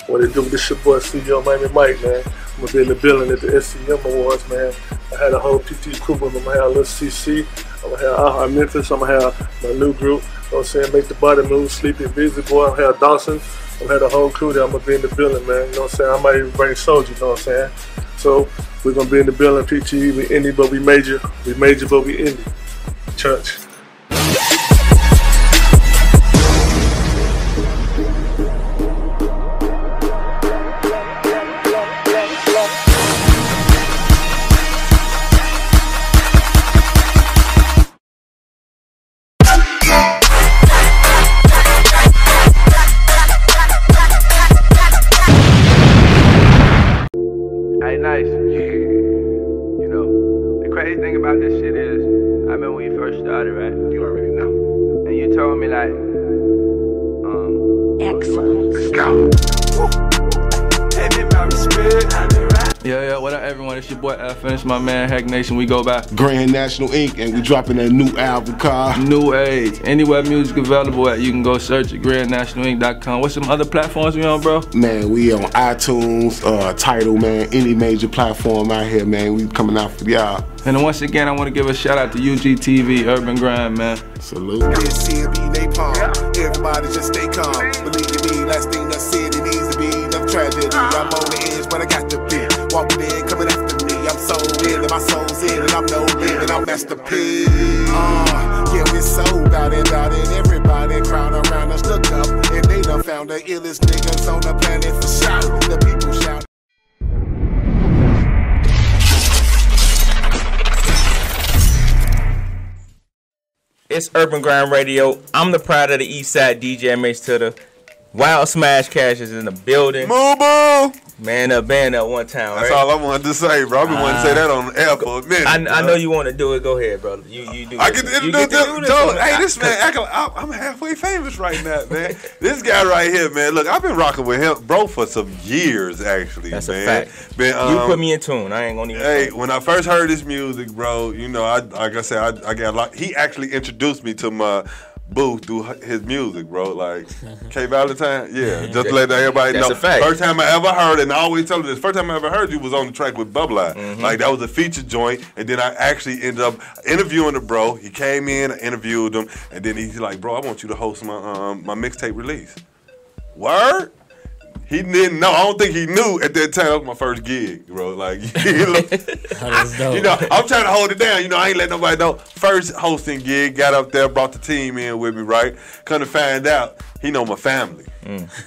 What it do? This your boy CEO Miami Mike, man. I'm gonna be in the building at the SCM Awards, man. I had a whole PT crew with me. I'm gonna have a little CC. I'm gonna have Aha Memphis. I'm gonna have my new group. You know what I'm saying? Make the Body Move, Sleepy Busy Boy. I'm gonna have Dawson. I'm gonna have the whole crew there. I'm gonna be in the building, man. You know what I'm saying? I might even bring Soldier, you know what I'm saying? So we're gonna be in the building. PT, we indie, but we major. We major, but we indie. Church. Hey, nice. You know, the crazy thing about this shit is, I remember when you first started, right? You already know. And you told me like, excellent. Let's go. Pay me my respect. Yeah, what up everyone? It's your boy Finish, my man Hack Nation. We go by Grand National Inc. and we dropping that new album called New Age. Anywhere music available at, you can go search at grandnationalinc.com. What's some other platforms we on, bro? Man, we on iTunes, Tidal, man, any major platform out here, man. We coming out for y'all. And once again, I want to give a shout out to UGTV, Urban Grind, man. Salute. This here be napalm. Everybody just stay calm. Believe me, last thing I said, it needs to be enough tragedy. I'm on the edge, but I got to be. Walking in, coming after me. I'm so in, and my soul's in, and I'm no limit. I'm masterpiece. Yeah, we so about it, everybody crowd around us. Look up, and they done found the illest niggas on the planet for shout. The people shout. It's Urban Grind Radio. I'm the pride of the East Side, DJ Mace to the Wild Smash Cash is in the building. Moo-boo! Man up, band up one time. That's right? all I wanted to say, bro. I've been wanting to say that on the air for a minute. I know you want to do it. Go ahead, brother. You do. I get to introduce them. Hey, this man, I'm halfway famous right now, man. This guy right here, man. Look, I've been rocking with him, bro, for some years, actually. That's man. a fact. Man, You put me in tune. I ain't gonna even. Hey, when I first heard his music, bro, you know, like I said, I got a lot. He actually introduced me to my boo through his music, bro. Like K Valentine, yeah. Just to let everybody know. That's a fact. First time I ever heard, and I always tell you this. First time I ever heard you was on the track with BubbleEye. Like that was a feature joint, and then I actually ended up interviewing the bro. He came in, I interviewed him, and then he's like, "Bro, I want you to host my mixtape release." Word. He didn't know. I don't think he knew at that time. That was my first gig, bro. Like, you know, I'm trying to hold it down. You know, I ain't let nobody know. First hosting gig, got up there, brought the team in with me, right? Come to find out, he know my family.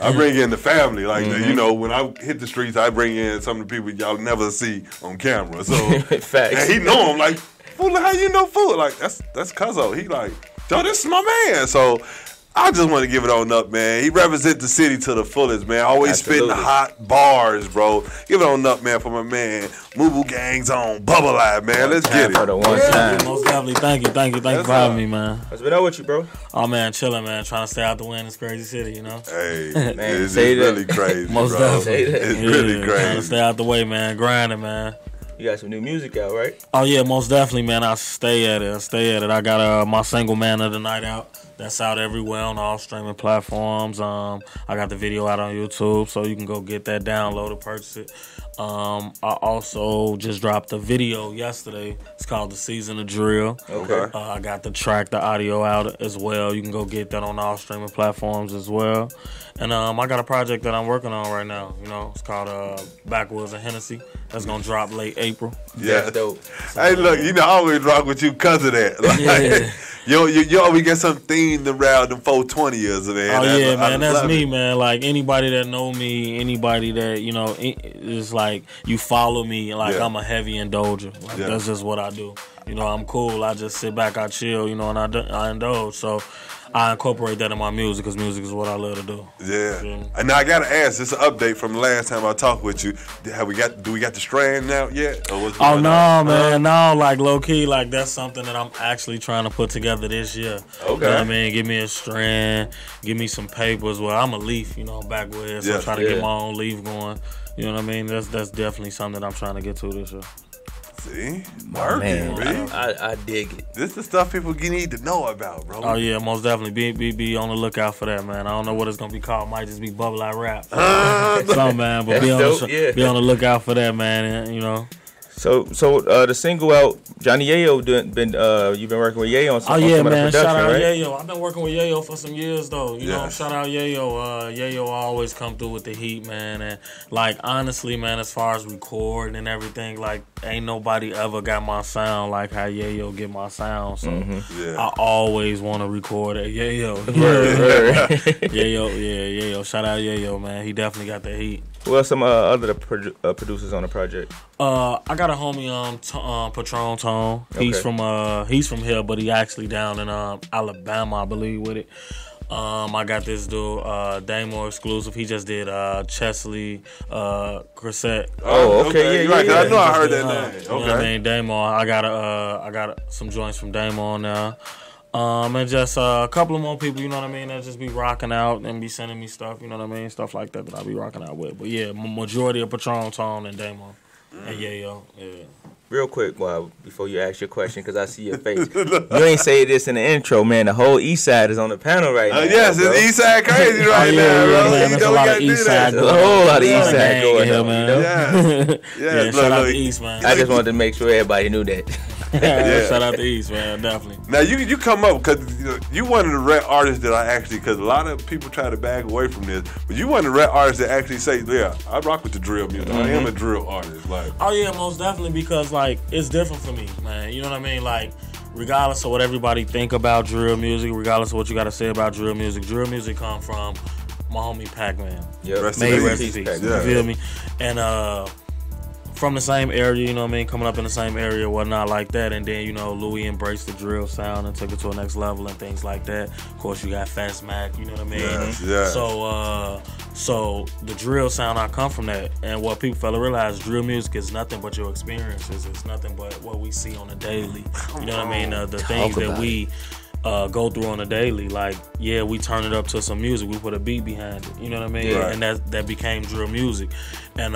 I bring in the family. Like, you know, when I hit the streets, I bring in some of the people y'all never see on camera. So, and he know him. Like, fool, how you know fool? Like, that's Cuzzo. He like, yo, this is my man. So, I just want to give it on up, man. He represents the city to the fullest, man. Always spitting hot bars, bro. Give it on up, man, for my man. Moo Gang's on BubbleEye, man. Let's get it. For the one time. Most definitely. Thank you for having me, man. What's been up with you, bro? Oh, man, chilling, man. Trying to stay out the way in this crazy city, you know? Hey, man, it's really crazy, Most bro. definitely. It's really Trying crazy. to stay out the way, man. Grinding, man. You got some new music out, right? Oh, yeah, most definitely, man. I stay at it. I got my single Man of the Night out. That's out everywhere on all streaming platforms. I got the video out on YouTube, so you can go get that, download it, purchase it. I also just dropped a video yesterday. It's called The Season of Drill. Okay. I got the track, the audio out as well. You can go get that on all streaming platforms as well. And I got a project that I'm working on right now. You know, it's called Backwoods and Hennessy. That's gonna drop late April. Yeah. That's dope. Hey, look, you know, I always rock with you because of that. Like, Yeah. you always get some themed around them 420 years, man. Oh yeah, man, that's love me, it. man. Like anybody that know me, anybody that you know, it's like you follow me. Like I'm a heavy indulger. Like that's just what I do. You know, I'm cool. I just sit back, I chill. You know, and I indulge. So I incorporate that in my music because music is what I love to do. Yeah. And now I gotta ask, this is an update from the last time I talked with you. Do we got the Strand out yet? Or what's Oh going no, on? man, no, like low key, like that's something that I'm actually trying to put together this year. Okay. You know what I mean, give me a strand, give me some papers. Well, I'm a leaf, you know, backwoods, so I'm trying to get my own leaf going. You know what I mean? That's definitely something I'm trying to get to this year. See? Working, man. I dig it. This is the stuff people need to know about, bro. Oh yeah, most definitely. Be on the lookout for that, man. I don't know what it's gonna be called. Might just be BubbleEye Rap. Something, man. But be on the lookout for that, man. And, you know. So the single out, Johnny Yayo you've been working with Yayo on some, oh yeah, on some man! of the production, Shout out right? Yayo. I've been working with Yayo for some years though. You know, shout out Yayo. Yayo always come through with the heat, man. And like honestly, man, as far as recording and everything, like ain't nobody ever got my sound like how Yayo get my sound. So I always want to record at Yayo. Yayo. Shout out Yayo, man. He definitely got the heat. Who are some other producers on the project? I got a homie Patron Tone. He's from here, but he actually down in Alabama, I believe, with it. I got this dude, Damo exclusive. He just did Chesley Crissette. Oh, okay, yeah, right. I know I heard that name. You know what I mean, Damo. I got some joints from Damo on there. And just a couple of more people, you know what I mean, that just be rocking out and be sending me stuff, you know what I mean, stuff like that I be rocking out with. But yeah, majority of Patron Tone and Damo and Yayo. Yeah. Real quick, before you ask your question, because I see your face. You ain't say this in the intro, man. The whole East Side is on the panel right now. Yes, bro. it's East Side crazy right now, bro. Man, there's a lot of East Side going on. There's a whole lot of East Side going on, man. Yeah, shout out to East, man. I just wanted to make sure everybody knew that. Shout out to East, man, definitely. Now you come up because you one of the rare artists that I actually, because a lot of people try to back away from this, but you one of the rare artists that actually say, yeah, I rock with the drill music. I am a drill artist. Like, oh yeah, most definitely, because like it's different for me, man. You know what I mean? Like, regardless of what everybody think about drill music, regardless of what you got to say about drill music come from my homie Pac-Man. Yeah, May rest in peace. You feel me? And from the same area, you know what I mean, coming up in the same area, whatnot like that, and then, you know, Louis embraced the drill sound and took it to a next level and things like that. Of course, you got Fast Mac, you know what I mean? Yes. So the drill sound, I come from that, and what people fail to realize, drill music is nothing but your experiences. It's nothing but what we see on a daily. You know what I mean? The things that we go through on a daily. Like, yeah, we turn it up to some music. We put a beat behind it. You know what I mean? Right. And that became drill music. And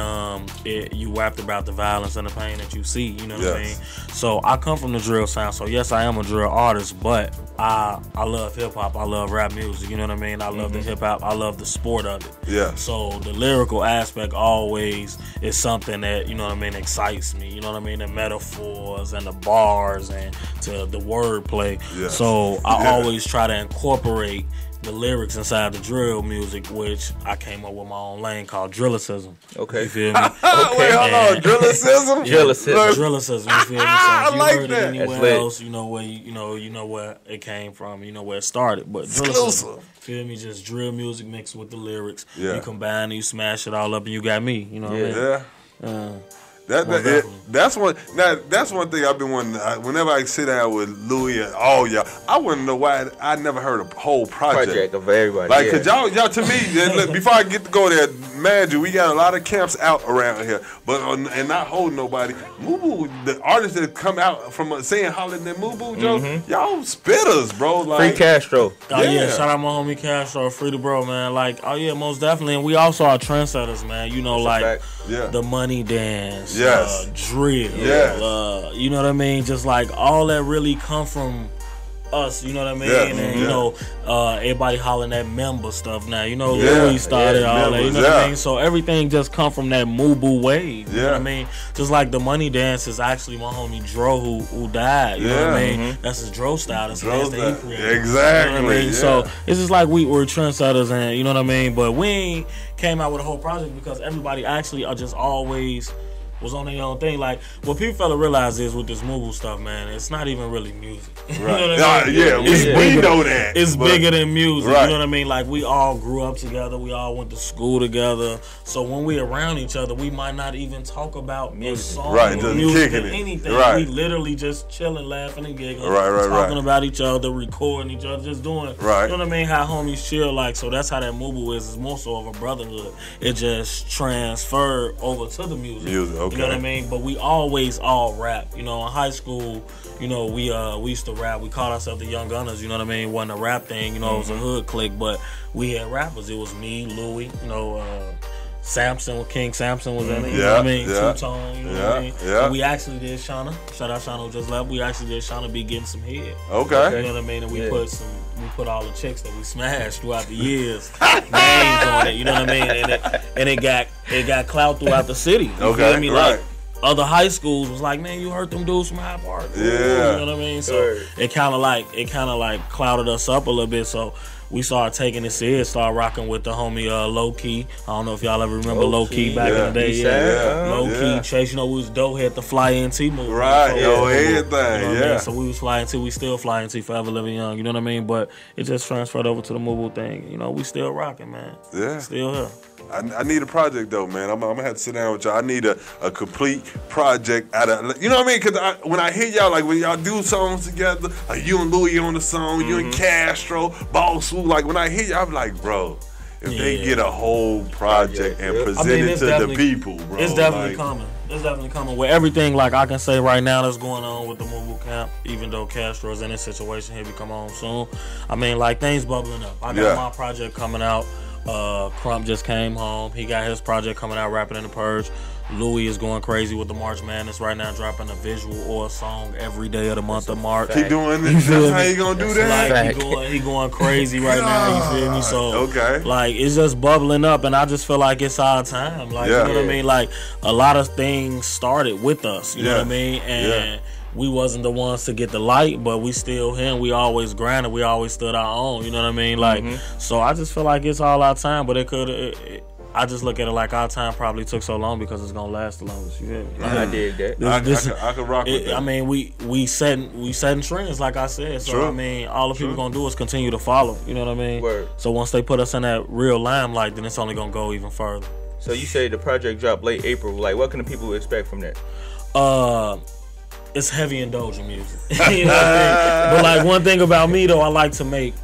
you rapped about the violence and the pain that you see. You know what I mean? So I come from the drill sound. So yes, I am a drill artist, but I love hip hop. I love rap music. You know what I mean? I love the hip hop. I love the sport of it. Yeah. So the lyrical aspect always is something that, you know what I mean, excites me. You know what I mean? The metaphors and the bars and to the wordplay. Yes. So I always try to incorporate the lyrics inside the drill music, which I came up with my own lane called Drillicism. Okay. You feel me? Wait, hold on. Drillicism? Drillicism. You feel me? So I if you like heard that. it anywhere else, you know where it came from, you know where it started. But Drillicism, feel me? Just drill music mixed with the lyrics. Yeah. You combine it, you smash it all up, and you got me. You know what I mean? That's one thing I've been wanting. Whenever I sit down with Louis and all y'all, I wouldn't know why I never heard a whole project of everybody. Like, cause y'all to me, look, before I get to go there, man, we got a lot of camps out around here, but and not holding nobody. Mubu, the artists that come out from saying hollering at Mubu, Joe, y'all spitters, bro. Like, Free Castro. Oh yeah, shout out my homie Castro, free to bro, man. Like, oh yeah, most definitely. And we also are trendsetters, man. You know, That's like the money dance, drill, you know what I mean? Just like all that really come from us, you know what I mean? And you know, everybody hollering that member stuff now. You know, Louis started all that, you know what I mean? So everything just come from that Mubu wave. You know what I mean? Just like the money dance is actually my homie Dro who died. You know what I mean? That's his Dro style. That's the dance that he created. Exactly. You know what I mean? So it's just like we're trendsetters, and you know what I mean? But we ain't came out with a whole project because everybody actually are just always was on their own thing. Like, what people fail to realize is with this Mubu stuff, man, it's not even really music. Right. You know what I mean? We know that. It's bigger than music. Right. You know what I mean? Like, we all grew up together. We all went to school together. So when we around each other, we might not even talk about music, song, or music, or anything. We literally just chilling, laughing, and giggling, talking about each other, recording each other, just doing. You know what I mean? How homies chill. Like, so that's how that Mubu is. It's more so of a brotherhood. It just transferred over to the music. You know what I mean? But we always all rap. You know, in high school, you know, we used to rap. We called ourselves the Young Gunners. You know what I mean? It wasn't a rap thing. You know, it was a hood clique. But we had rappers. It was me, Louis. You know, Samson, King Samson was in it. You know what I mean? Two-Tone. You know what I mean? And we actually did Shauna. Shout out Shauna who just left. We actually did Shauna be getting some head. Okay. You know what I mean? And we put all the chicks that we smashed throughout the years names on it. You know what I mean? And it got clout throughout the city. You feel me? Like, other high schools was like, man, you heard them dudes from Hyde Park. You know what I mean? So it kind of like clouded us up a little bit. So we started taking it serious, started rocking with the homie Low Key. I don't know if y'all ever remember Low Key back in the day. Low Key, Chase, you know, we was dope, had the Fly NT movie. Right, everything, you know what I mean? So we was Fly NT, we still Fly NT, Forever Living Young, you know what I mean? But it just transferred over to the Mubu thing. You know, we still rocking, man. Still here. I need a project though, man. I'm gonna have to sit down with y'all. I need a complete project out of, you know what I mean? Because when I hear y'all, like when y'all do songs together, like you and Louis on the song, you and Castro, Boss Wu, like when I hear y'all, I'm like, bro, if they get a whole project and present it to the people, bro. It's definitely coming. It's definitely coming with everything. Like I can say right now that's going on with the Mubu camp, even though Castro's in this situation, he'll be coming home soon. I mean, like things bubbling up. I got my project coming out. Crump just came home. He got his project coming out, Rapping in the Purge. Louis is going crazy with the March Madness right now, dropping a visual or a song every day of the month of March. He doing this? That's how he gonna do that? Like he going crazy right now. You feel me? So like it's just bubbling up, and I just feel like it's our time. Like you know what I mean? Like a lot of things started with us. You know what I mean? And we wasn't the ones to get the light, but we still here. We always grinded. We always stood our own. You know what I mean? Like, so I just feel like it's all our time, but I just look at it like our time probably took so long because it's gonna last the longest. You feel me? I did that. I could rock with that. I mean, we setting trends, like I said. So I mean, all the people gonna do is continue to follow. You know what I mean? So once they put us in that real limelight, then it's only gonna go even further. So you say the project dropped late April. Like, what can the people expect from that? It's heavy indulgent music. You know what I mean? But like one thing about me though, I like to make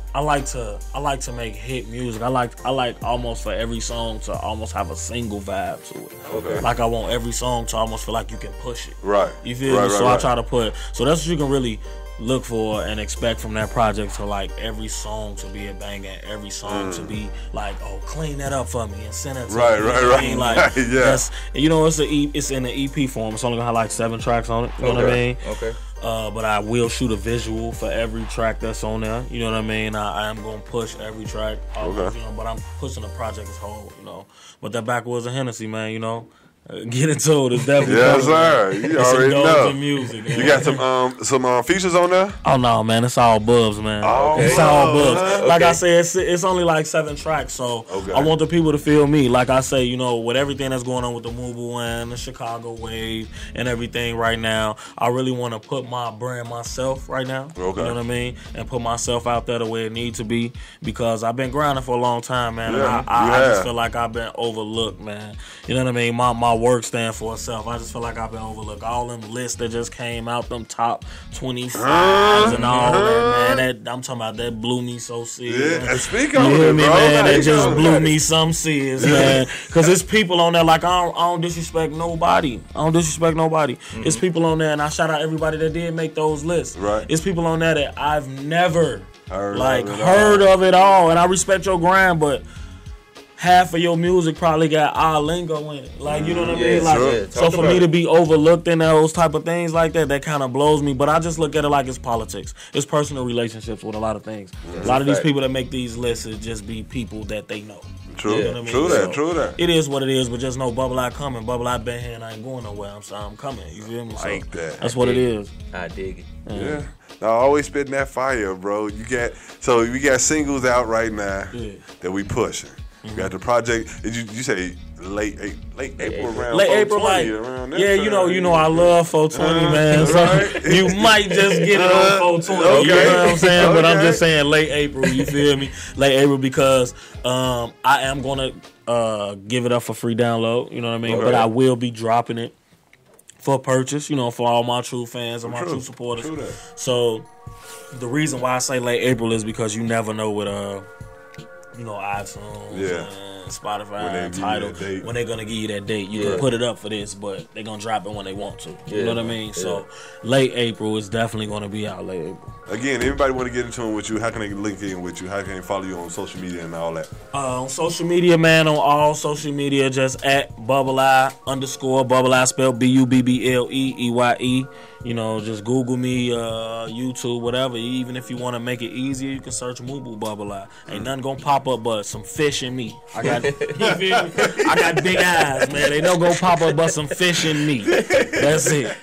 hit music. I like almost for every song to almost have a single vibe to it. Okay. Like I want every song to almost feel like you can push it. Right. You feel me? So I try to put. So that's what you can really look for and expect from that project, to like every song to be a banger, every song to be like, oh, clean that up for me and send it to me. Right. I mean, like, that's, you know, it's in the EP form. It's only gonna have like 7 tracks on it. You know what I mean? Okay. But I will shoot a visual for every track that's on there. You know what I mean? I am gonna push every track. You know, but I'm pushing the project as whole. You know, but that Backwoods and Hennessy, man. You know. Get into it. It's definitely yes, sir. You already know. Music, you got some features on there? Oh no, man! It's all bubs, man. Okay. It's all bubs. Like I said, it's only like 7 tracks, so I want the people to feel me. Like I say, you know, with everything that's going on with the Mobile and the Chicago wave and everything right now, I really want to put my brand myself right now. Okay. You know what I mean? And put myself out there the way it needs to be, because I've been grinding for a long time, man. Yeah, and I just feel like I've been overlooked, man. You know what I mean? My work stand for itself. I just feel like I've been overlooked. All them lists that just came out, them top 25s and all that, man. I'm talking about that blew me so serious. Yeah, speak on you hear it, me, bro. man? That just blew me some serious, man. Because it's people on there, like, I don't disrespect nobody. It's people on there, and I shout out everybody that did make those lists. Right. It's people on there that I've never heard of it all. And I respect your grind, but half of your music probably got our lingo in it. Like, you know what I mean? Like, so for me to be overlooked in those type of things like that kind of blows me. But I just look at it like it's politics. It's personal relationships with a lot of things. A lot of these people that make these lists is just be people that they know. True. You know what I mean? True that. It is what it is, but just know BubbleEye coming. BubbleEye been here and I ain't going nowhere. I'm coming. You feel me? Like that. That's what it is. I dig it. Yeah. Now, always spitting that fire, bro. We got singles out right now that we pushing. You got the project. Did you say late April around? Late April, like around that you know, I love 420, man. So you might just get it on 420. You know what I'm saying? But I'm just saying late April. You feel me? Late April, because I am gonna give it up for free download. You know what I mean? But I will be dropping it for purchase. You know, for all my true fans and my true supporters. So the reason why I say late April is because you never know with you know, iTunes and Spotify and Tidal, when they're going to give you that date. You can put it up for this, but they're going to drop it when they want to. You know what I mean? So late April is definitely going to be out late April. Again, everybody want to get in tune with you. How can they link in with you? How can they follow you on social media and all that? On social media, man, on all social media, just at BubbleEye _ BubbleEye spelled BubbleEye. You know, just Google me, YouTube, whatever. Even if you want to make it easier, you can search Mubu BubbleEye. Ain't nothing gonna pop up but some fish in me. I got, you feel me? I got big eyes, man. Ain't no gonna pop up but some fish in me. That's it.